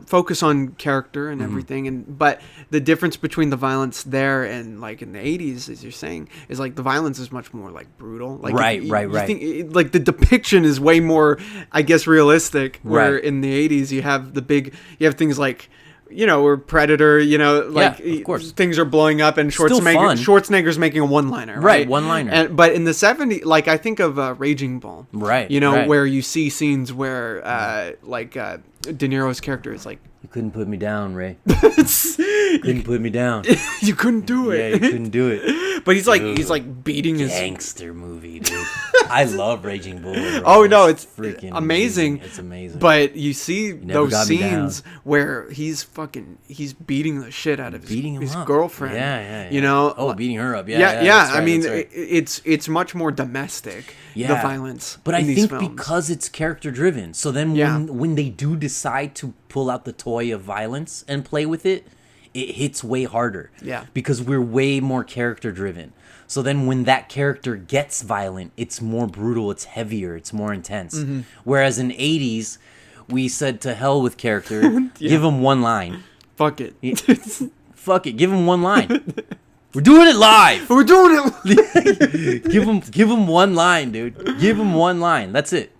focus on character and everything, but the difference between the violence there and like in the 80s, as you're saying, is like the violence is much more like brutal, like right. You think, like the depiction is way more, I guess, realistic, where in the 80s you have things like, you know, or Predator, you know, like of course. Things are blowing up and Schwarzenegger's making a one-liner, right? One-liner. But in the 70s, like I think of Raging Bull, right? You know, where you see scenes where De Niro's character is like, you couldn't put me down, Ray. Couldn't put me down. You couldn't do it. Yeah, you couldn't do it. But he's like beating his gangster movie, dude. I love Raging Bull. Bro. Oh no, it's freaking amazing. It's amazing. But you see those scenes where he's beating the shit out of his girlfriend. Yeah. You know. Oh, beating her up. Yeah. Right, I mean, right. it's much more domestic. The violence. But I think because it's character driven, so then when they do decide to pull out the toy of violence and play with it, it hits way harder. Yeah. Because we're way more character driven. So then when that character gets violent, it's more brutal, it's heavier, it's more intense. Whereas in 80s, we said to hell with character, give him one line. Fuck it. Fuck it, give him one line. We're doing it live. We're doing it. Give him one line, dude. Give him one line. That's it.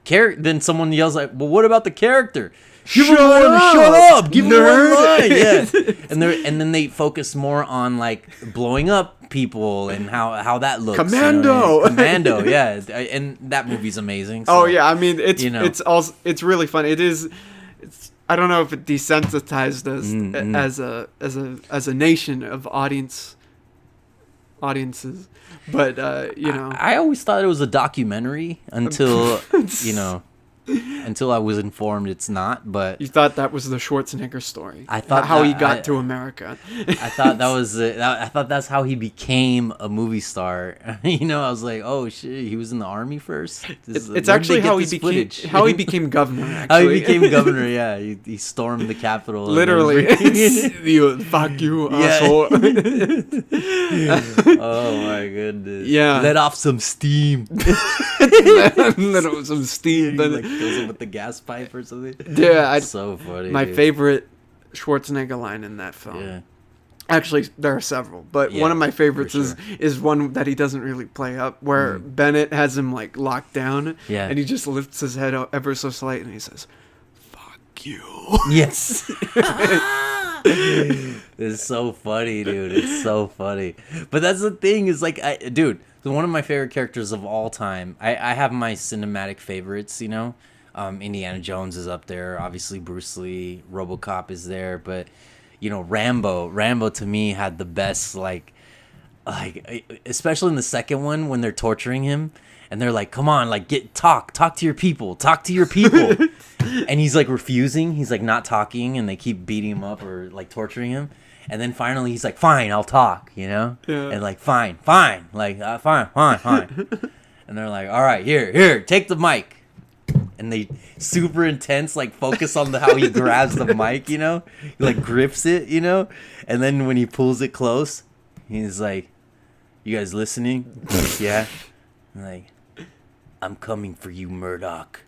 Then someone yells like, "Well, what about the character?" Shut up! Give him one line. Yeah. And then they focus more on like blowing up people and how that looks. Commando. You know? Commando. Yeah. And that movie's amazing. So, oh yeah, I mean it's really fun. It's I don't know if it desensitized us as a nation of audiences, but you know, I always thought it was a documentary until until I was informed it's not. But you thought that was the Schwarzenegger story. I thought how he got to America. I thought that was I thought that's how he became a movie star. You know, I was like, oh shit, he was in the army first. It's actually how he became governor. Actually. How he became governor. Yeah, he stormed the Capitol. Literally, fuck you, asshole. Oh my goodness. Yeah, let off some steam. Let off some steam. Like fills it with the gas pipe or something. Yeah, so funny. My favorite Schwarzenegger line in that film. Yeah. Actually, there are several, but one of my favorites is one that he doesn't really play up, where Bennett has him like locked down, and he just lifts his head up ever so slight, and he says, "Fuck you." Yes. It's so funny, dude. It's so funny. But that's the thing is like, one of my favorite characters of all time. I have my cinematic favorites, you know. Indiana Jones is up there. Obviously, Bruce Lee. RoboCop is there. But, you know, Rambo to me had the best, like, like, especially in the second one when they're torturing him and they're like, come on, like, talk to your people, and he's like refusing, he's like not talking, and they keep beating him up or like torturing him, and then finally he's like, fine, I'll talk, and like, fine, like, fine, and they're like, all right, here, take the mic. And they super intense, like, focus on how he grabs the mic, he like grips it, and then when he pulls it close, he's like, you guys listening? Yeah. I'm like, I'm coming for you, Murdoch.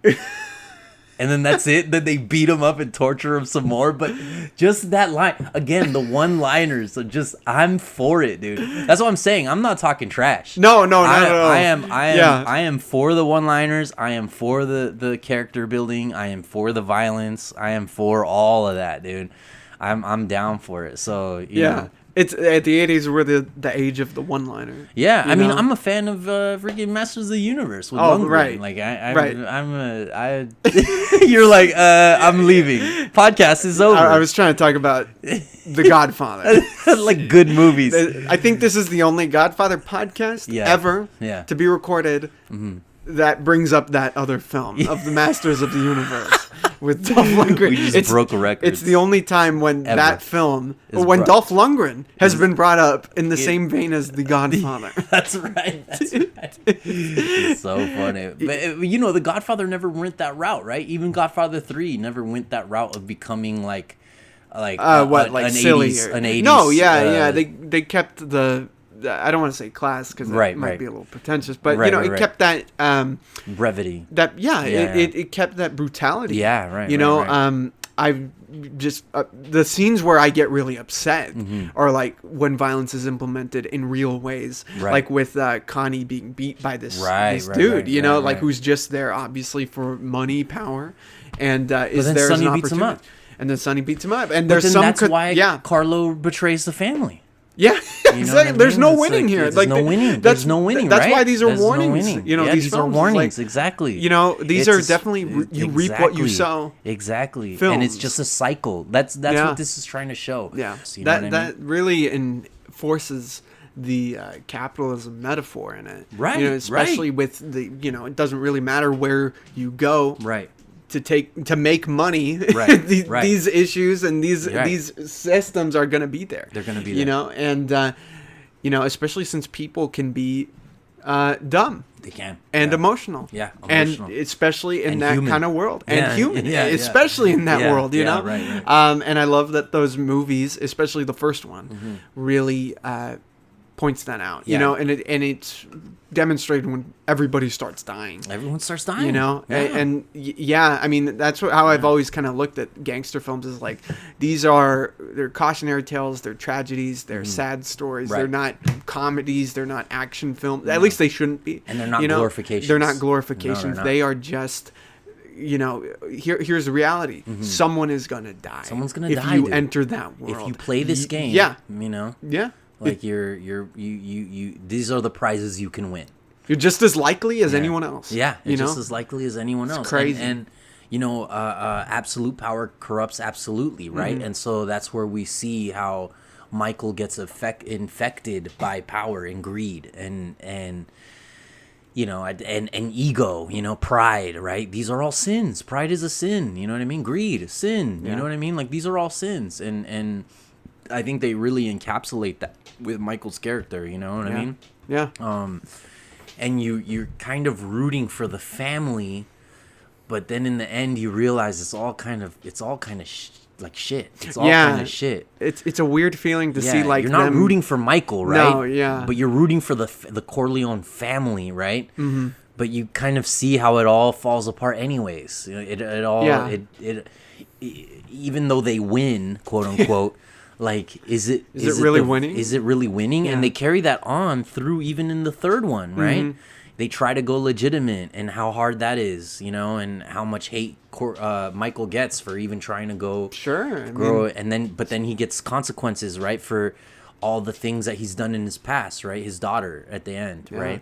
And then that's it. Then they beat him up and torture him some more. But just that line, again, the one-liners are just, I'm for it, dude. That's what I'm saying. I'm not talking trash. No, not at all. I am for the one-liners. I am for the character building. I am for the violence. I am for all of that, dude. I'm down for it. So you know. It's at the 80s were the age of the one-liner. Yeah, I mean, I'm a fan of freaking Masters of the Universe with Lundgren. Right. Like you're like, I'm leaving. Podcast is over. I was trying to talk about The Godfather. Like good movies. I think this is the only Godfather podcast ever to be recorded that brings up that other film of the Masters of the Universe. With Dolph Lundgren. We just broke a record. It's the only time when that film, when Dolph Lundgren has been brought up in the same vein as The Godfather. That's right. It's so funny. But, The Godfather never went that route, right? Even Godfather 3 never went that route of becoming like silly? an 80s. No, they kept the. I don't want to say class because that might be a little pretentious, but it kept that brevity. It kept that brutality. Yeah, right. I just the scenes where I get really upset are like when violence is implemented in real ways, like with Connie being beat by this dude, who's just there obviously for money, power, and is there as an opportunity. And then Sonny beats him up, and there's some. That's why Carlo betrays the family. Yeah, exactly. There's no winning here. There's no winning. There's no winning. That's right? why these are there's warnings. No these are warnings. Exactly. These are definitely you reap what you sow. Exactly. Films. And it's just a cycle. That's what this is trying to show. Yeah. So that really enforces the capitalism metaphor in it. Right. Especially with the it doesn't really matter where you go. Right. To make money, these issues and these systems are going to be there. They're going to be there. And especially since people can be dumb. They can. And emotional. Yeah. Emotional. And especially in that human. kind of world. Yeah. And human. Especially in that world, Right. And I love that those movies, especially the first one, really points that out. And it's demonstrated when everybody starts dying. Everyone starts dying. I mean, that's how I've always kind of looked at gangster films is like, they're cautionary tales, they're tragedies, they're sad stories. They're not comedies, they're not action films. At least they shouldn't be. And they're not glorifications. They're not glorifications. No, they are just, here's the reality. Someone is going to die. Someone's going to die, if you dude. enter that world. If you play this game, Yeah. Like you these are the prizes you can win. You're just as likely as anyone else. Yeah, just as likely as anyone else. Crazy. And absolute power corrupts absolutely, right? And so that's where we see how Michael gets infected by power and greed and ego, pride, right? These are all sins. Pride is a sin, you know what I mean? Greed, a sin, you know what I mean? Like these are all sins, and I think they really encapsulate that with Michael's character, you know what I mean? Yeah. And you're kind of rooting for the family, but then in the end you realize it's all kind of like shit. It's all kind of shit. It's a weird feeling to see like you're not rooting for Michael, right? No, yeah. But you're rooting for the Corleone family, right? Mm-hmm. But you kind of see how it all falls apart, anyways. Even though they win, quote unquote. Like, is it really winning? Is it really winning? Yeah. And they carry that on through even in the third one, right? Mm-hmm. They try to go legitimate, and how hard that is, and how much hate Michael gets for even trying to go grow. But then he gets consequences, right, for all the things that he's done in his past, right? His daughter at the end, right?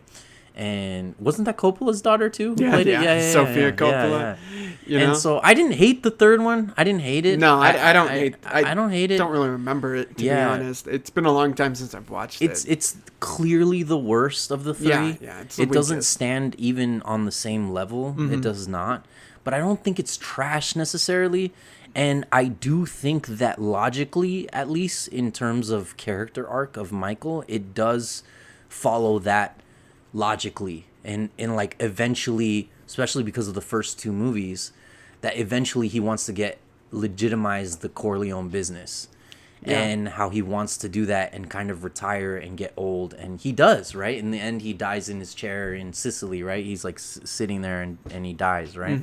And wasn't that Coppola's daughter too? Who Yeah, played it? yeah. Sophia Coppola. You know? And so I didn't hate the third one. I didn't hate it. No, I don't hate. I don't hate it. Don't really remember it, to be honest. It's been a long time since I've watched it. It's clearly the worst of the three. Yeah. It doesn't stand even on the same level. It does not. But I don't think it's trash necessarily. And I do think that logically, at least in terms of character arc of Michael, it does follow that logically. And like eventually, especially because of the first two movies, that eventually he wants to legitimize the Corleone business. Yeah. And how he wants to do that and kind of retire and get old. And he does, right? In the end, he dies in his chair in Sicily, right? He's like sitting there and he dies, right?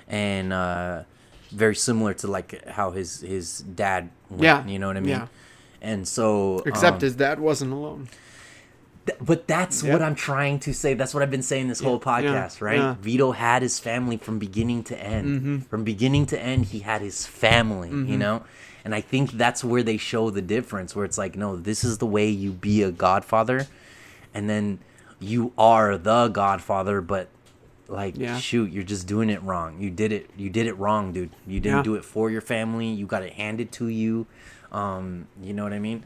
And very similar to like how his dad went, you know what I mean? Yeah. And so... Except his dad wasn't alone. But that's what I'm trying to say. That's what I've been saying this whole podcast, right? Yeah. Vito had his family from beginning to end. From beginning to end, he had his family, you know? And I think that's where they show the difference, where it's like, no, this is the way you be a godfather. And then you are the godfather, but like, shoot, you're just doing it wrong. You did it wrong, dude. You didn't do it for your family. You got it handed to you. You know what I mean?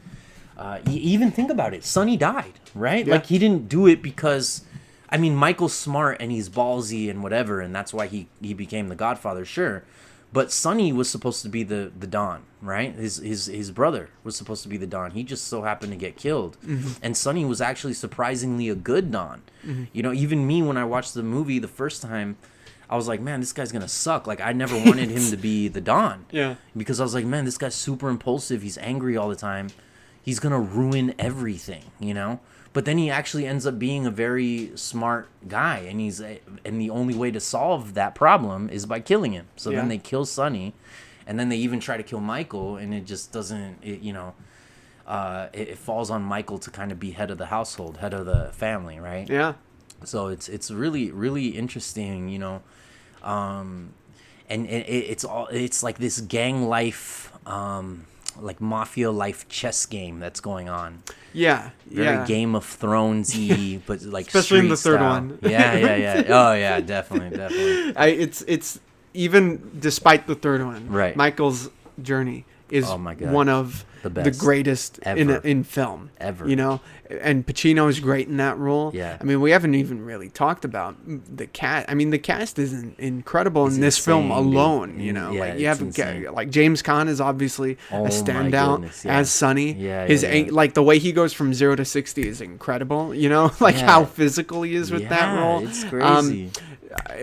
Even think about it. Sonny died, right? Like, he didn't do it because, I mean, Michael's smart and he's ballsy and whatever, and that's why he became the Godfather, sure. But Sonny was supposed to be the Don, right? His brother was supposed to be the Don. He just so happened to get killed. And Sonny was actually surprisingly a good Don. You know, even me, when I watched the movie the first time, I was like, man, this guy's gonna suck. Like, I never wanted him to be the Don. Yeah. Because I was like, man, this guy's super impulsive. He's angry all the time. He's gonna ruin everything, you know? But then he actually ends up being a very smart guy, and the only way to solve that problem is by killing him. So then they kill Sonny, and then they even try to kill Michael, and it just doesn't, it falls on Michael to kind of be head of the household, head of the family, right? Yeah. So it's really, really interesting, you know, and it's like this gang life, like mafia life chess game that's going on. Yeah, very Game of Thrones-y, but like especially in the third one. Yeah. Oh yeah, definitely. It's even despite the third one, right? Michael's journey is one of the greatest in film ever. You know, and Pacino is great in that role. Yeah, I mean, we haven't even really talked about the cast. I mean, the cast is incredible in this film alone. Dude. You know, like you have like James Caan is obviously a standout as Sonny. Like the way he goes from 0 to 60 is incredible. You know, like how physical he is with that role. It's crazy.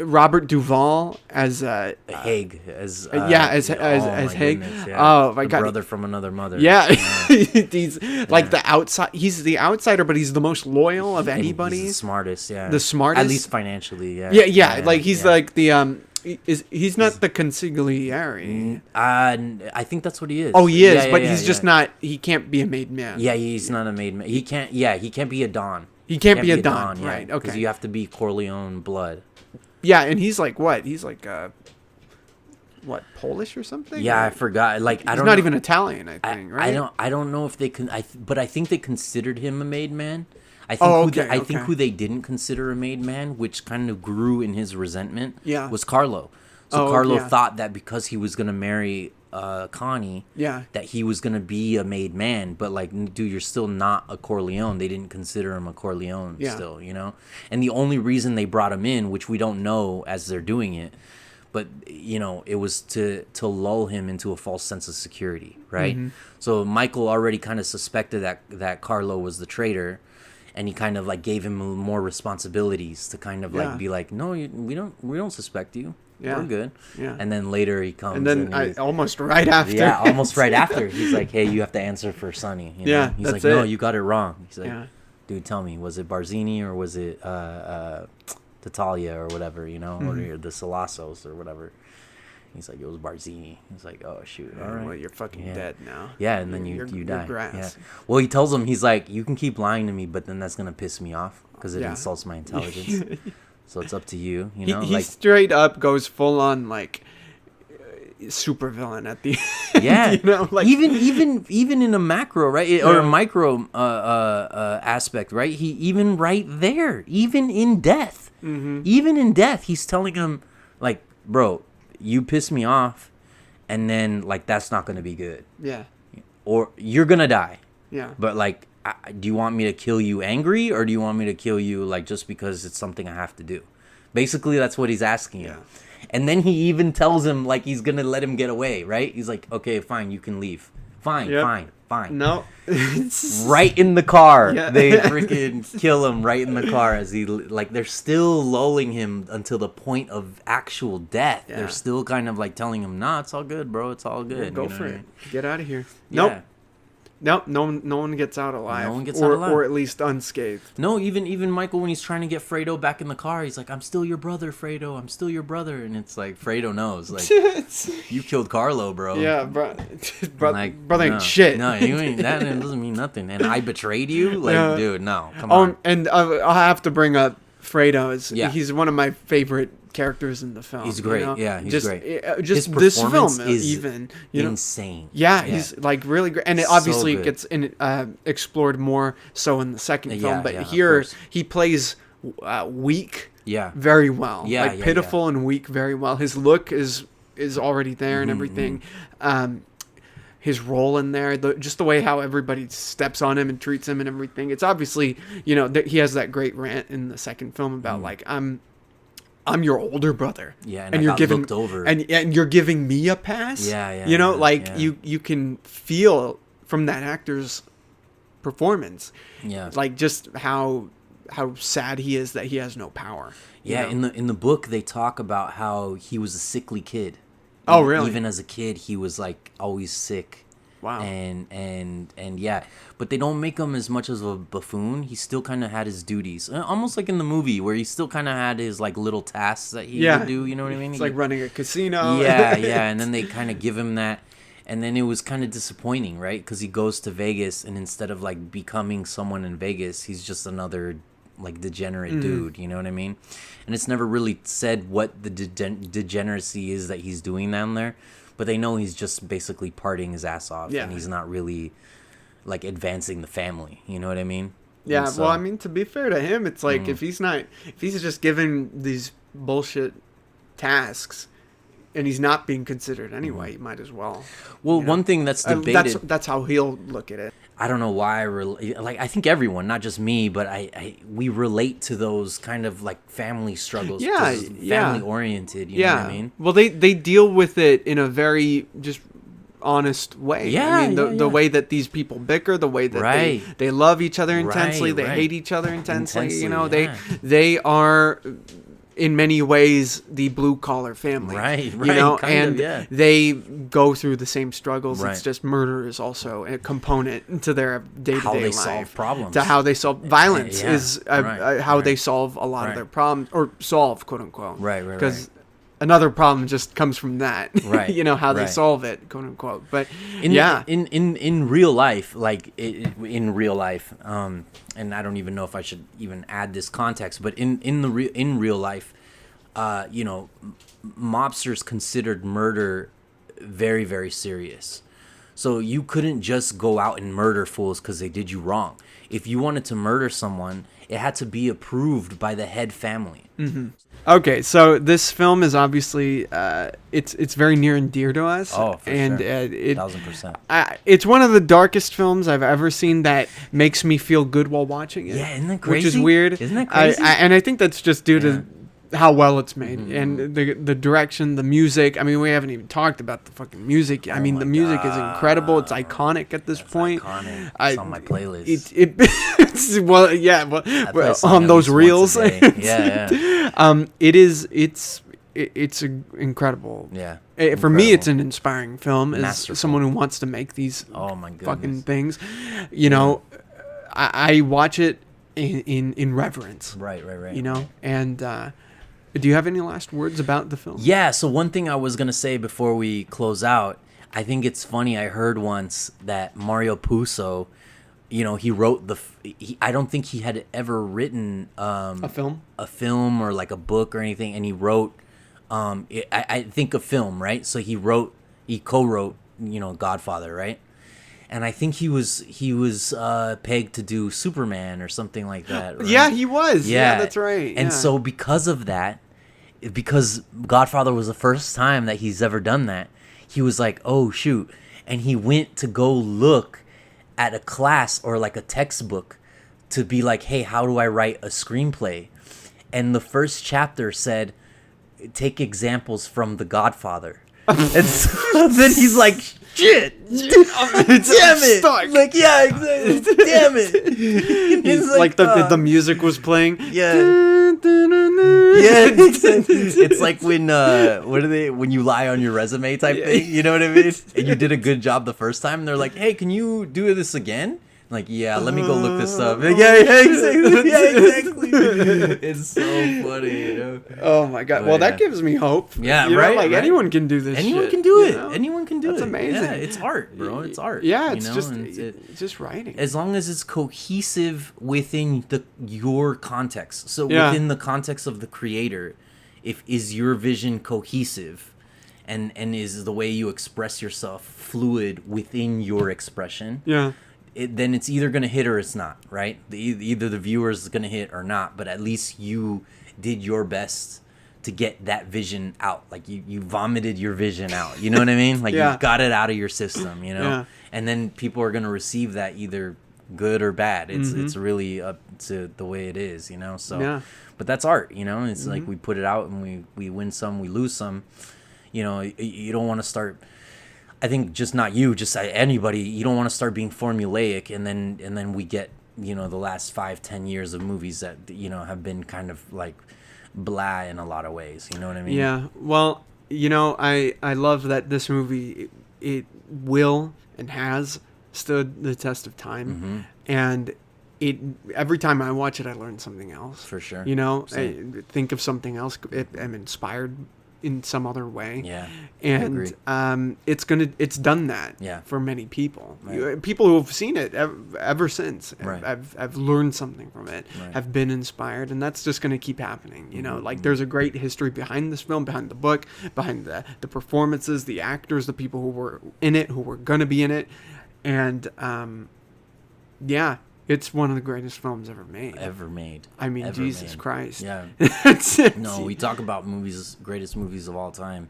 Robert Duvall as Haig, as Haig. Oh my god, brother from another mother. Yeah, he's like the outside. He's the outsider, but he's the most loyal of anybody. He's the smartest. Yeah, the smartest, at least financially. Yeah. Like he's like the he's not the consigliere. I think that's what he is. Oh, he is, but he's just not. He can't be a made man. Yeah, he's not a made man. He can't. Yeah, he can't be a Don. He can't be a Don, right? Okay, because you have to be Corleone blood. Yeah, and he's like what? He's like what, Polish or something? Yeah, I forgot. Like he's not even Italian, I think. Right? I don't know if they can. But I think they considered him a made man. I think who they didn't consider a made man, which kind of grew in his resentment, was Carlo. So Carlo thought that because he was gonna marry Connie, that he was gonna be a made man. But like, dude, you're still not a Corleone. They didn't consider him a Corleone still, you know. And the only reason they brought him in, which we don't know as they're doing it, but you know, it was to lull him into a false sense of security, right? So Michael already kind of suspected that Carlo was the traitor, and he kind of like gave him more responsibilities to kind of like be like, no, we don't suspect you. Yeah. We're good. Yeah. And then later he comes. And then almost right after. Yeah, almost right after. He's like, hey, you have to answer for Sonny. You know? He's like, no, you got it wrong. He's like, dude, tell me, was it Barzini or was it Tatalia or whatever, you know, or the Salassos or whatever? He's like, it was Barzini. He's like, oh, shoot. All right. Well, you're fucking dead now. Yeah, and then you die. Yeah. Well, he tells him, he's like, you can keep lying to me, but then that's going to piss me off because it insults my intelligence. So it's up to you, you know. He straight up goes full on like super villain at the Yeah. Like even in a macro, right? Or a micro aspect, right? He even right there, even in death. Even in death, he's telling him, like, bro, you piss me off, and then, like, that's not going to be good. Yeah. Or you're going to die. Yeah. But, like, do you want me to kill you angry, or do you want me to kill you, like, just because it's something I have to do? Basically, that's what he's asking him. And then he even tells him, like, he's going to let him get away, right? He's like, okay, fine, you can leave. Fine. No. Right in the car. Yeah. They freaking kill him right in the car as he, like, they're still lulling him until the point of actual death. Yeah. They're still kind of, like, telling him, nah, it's all good, bro. It's all good. Yeah, go for it. Get out of here. Yeah. Nope. No one gets out alive. No one gets out alive. Or at least unscathed. No, even Michael, when he's trying to get Fredo back in the car, he's like, I'm still your brother, Fredo. I'm still your brother. And it's like, Fredo knows. Like, you killed Carlo, bro. Yeah, brother no, ain't shit. No, you ain't, that doesn't mean nothing. And I betrayed you? Like, dude, no. Come on. And I'll have to bring up Fredo. Yeah. He's one of my favorite characters in the film. He's great. You know? Yeah, he's great. Just His this film performance is even. You know? insane. Yeah, he's like really great, and it obviously good. gets explored more so in the second film. But of here course. he plays weak, Yeah. very well. Yeah, like pitiful and weak, very well. His look is already there and everything. His role in there, just the way how everybody steps on him and treats him and everything. It's obviously, he has that great rant in the second film about like I'm your older brother. Yeah, and you're I got giving looked over. and you're giving me a pass. Yeah. You can feel from that actor's performance. Yeah. Like just how sad he is that he has no power. Yeah, in the book they talk about how he was a sickly kid. Oh, really? Even as a kid, he was like always sick. Wow. And yeah, but they don't make him as much as a buffoon. He still kind of had his duties, almost like in the movie where he still kind of had his like little tasks that he would do. You know what I mean? It's like running a casino. Yeah. And then they kind of give him that, and then it was kind of disappointing, right? Because he goes to Vegas, and instead of like becoming someone in Vegas, he's just another like degenerate dude. You know what I mean? And it's never really said what the degeneracy is that he's doing down there. But they know he's just basically partying his ass off, and he's not really like advancing the family. You know what I mean? Yeah. So, well, I mean, to be fair to him, it's like if he's just given these bullshit tasks, and he's not being considered anyway, he might as well. Well, one thing that's debated. That's how he'll look at it. I don't know why I think everyone, not just me, but we relate to those kind of like family struggles. Yeah, family oriented. You know what I mean? Well, they deal with it in a very just honest way. Yeah, I mean, the way that these people bicker, the way that they love each other intensely, they hate each other intensely. You know, they are in many ways the blue collar family, right? You know, and they go through the same struggles. Right. It's just murder is also a component to their day to day life. How they solve problems, to how they solve violence is how they solve a lot of their problems, or solve, quote unquote. Right. Because another problem just comes from that. Right. You know how they solve it, quote unquote. But in real life, like in real life, and I don't even know if I should even add this context, but in real life, mobsters considered murder very, very serious. So you couldn't just go out and murder fools because they did you wrong. If you wanted to murder someone, it had to be approved by the head family. Mm-hmm. Okay, so this film is obviously it's very near and dear to us. Oh, for and, sure. 1000%. It's one of the darkest films I've ever seen that makes me feel good while watching it. Yeah, isn't that crazy? Which is weird. Isn't that crazy? And I think that's just due to how well it's made and the direction, the music. I mean, we haven't even talked about the fucking music. I mean, the music is incredible. It's iconic at this point. Iconic. It's on my playlist. Well, on those reels. It's incredible. Yeah. For me, it's an inspiring film. As someone who wants to make these fucking things, you know, I watch it in reverence. Right. You know, and do you have any last words about the film? Yeah. So one thing I was gonna say before we close out, I think it's funny. I heard once that Mario Puzo, you know, he wrote I don't think he had ever written a film or like a book or anything, and he wrote I think a film, right? So he co-wrote Godfather, right? And I think he was pegged to do Superman or something like that. Right? Yeah, he was. Yeah, that's right. And yeah. so because of that, because Godfather was the first time that he's ever done that, he was like, oh, shoot. And he went to go look at a class or like a textbook to be like, hey, how do I write a screenplay? And the first chapter said, take examples from The Godfather. And so then he's like, shit, damn it. Stuck. Like, yeah, exactly. Damn it. He's like the music was playing. Yeah. Yeah, it's like when you lie on your resume type thing, you know what I mean? And you did a good job the first time, and they're like, hey, can you do this again? Like, yeah, let me go look this up. Like, yeah, exactly. Yeah, exactly. It's so funny, you know. Oh my god. Well, that gives me hope. Yeah, you know, right. Like right. anyone can do this. Anyone shit, can do it. know? Anyone can do it. That's amazing. Yeah, it's art, bro. It's art. Yeah, it's it's just writing. As long as it's cohesive within your context. So within the context of the creator, is your vision cohesive, and is the way you express yourself fluid within your expression? Yeah. Then it's either going to hit or it's not, right? Either the viewer is going to hit or not, but at least you did your best to get that vision out. Like you vomited your vision out, you know what I mean? Like you got it out of your system, you know? Yeah. And then people are going to receive that either good or bad. It's really up to the way it is, you know? So, but that's art, you know? It's like we put it out and we win some, we lose some. You know, you don't want to start... I think just not you, just anybody. You don't want to start being formulaic, and then we get the last 5-10 years of movies that have been kind of like blah in a lot of ways. You know what I mean? Yeah. Well, I love that this movie it will and has stood the test of time, and every time I watch it, I learn something else. For sure. I think of something else. I'm inspired in some other way. Yeah. And it's done that for many people. Right. People who have seen it ever since right. have learned something from it, right. have been inspired, and that's just going to keep happening. Like there's a great history behind this film, behind the book, behind the performances, the actors, the people who were in it, who were going to be in it. And it's one of the greatest films ever made. I mean, Jesus Christ. Yeah. No, we talk about greatest movies of all time.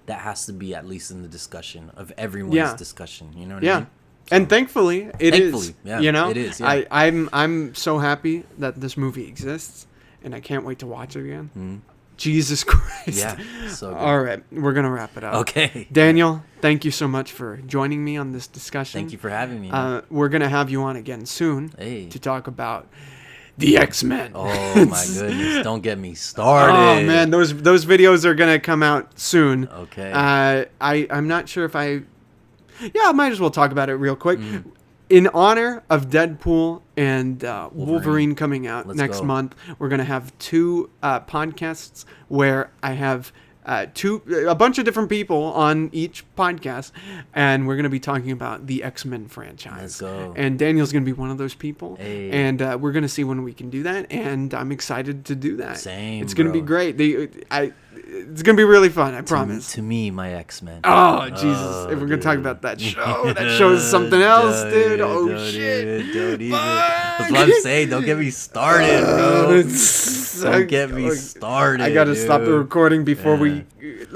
That has to be at least in the discussion of everyone's discussion. You know what I mean? So, and thankfully, it is. Yeah, it is. Yeah. I'm so happy that this movie exists, and I can't wait to watch it again. Mm-hmm. Jesus Christ. Yeah. So good. All right, we're gonna wrap it up. Okay. Daniel, thank you so much for joining me on this discussion. Thank you for having me. We're gonna have you on again soon to talk about the X-Men. Oh my goodness! Don't get me started. Oh man, those videos are gonna come out soon. Okay. I'm not sure if I might as well talk about it real quick. In honor of Deadpool and Wolverine coming out next month, we're going to have 2 podcasts where I have a bunch of different people on each podcast, and we're going to be talking about the X-Men franchise. Let's go. And Daniel's going to be one of those people. Hey. And we're going to see when we can do that, and I'm excited to do that. Same, It's going to be great. It's going to be really fun, I promise. To me, my X-Men. Oh, Jesus. If we're going to talk about that show, that show is something else, dude. Oh, shit. Don't even. That's what I'm saying. Don't get me started, bro. Don't get me started. I got to stop the recording before we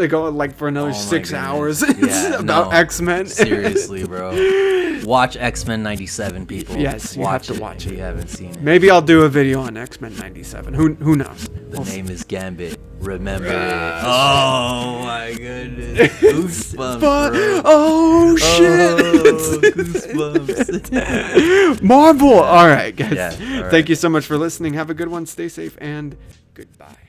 go for another 6 hours about X-Men. Seriously, bro. Watch X-Men 97, people. Yes, you have to watch it. If you haven't seen it. Maybe I'll do a video on X-Men 97. Who knows? The name is Gambit. Remember it. Oh my goodness. Goosebumps, bro. Oh shit. Goosebumps. Marvel. All right, guys. Yeah, all right. Thank you so much for listening. Have a good one. Stay safe and goodbye.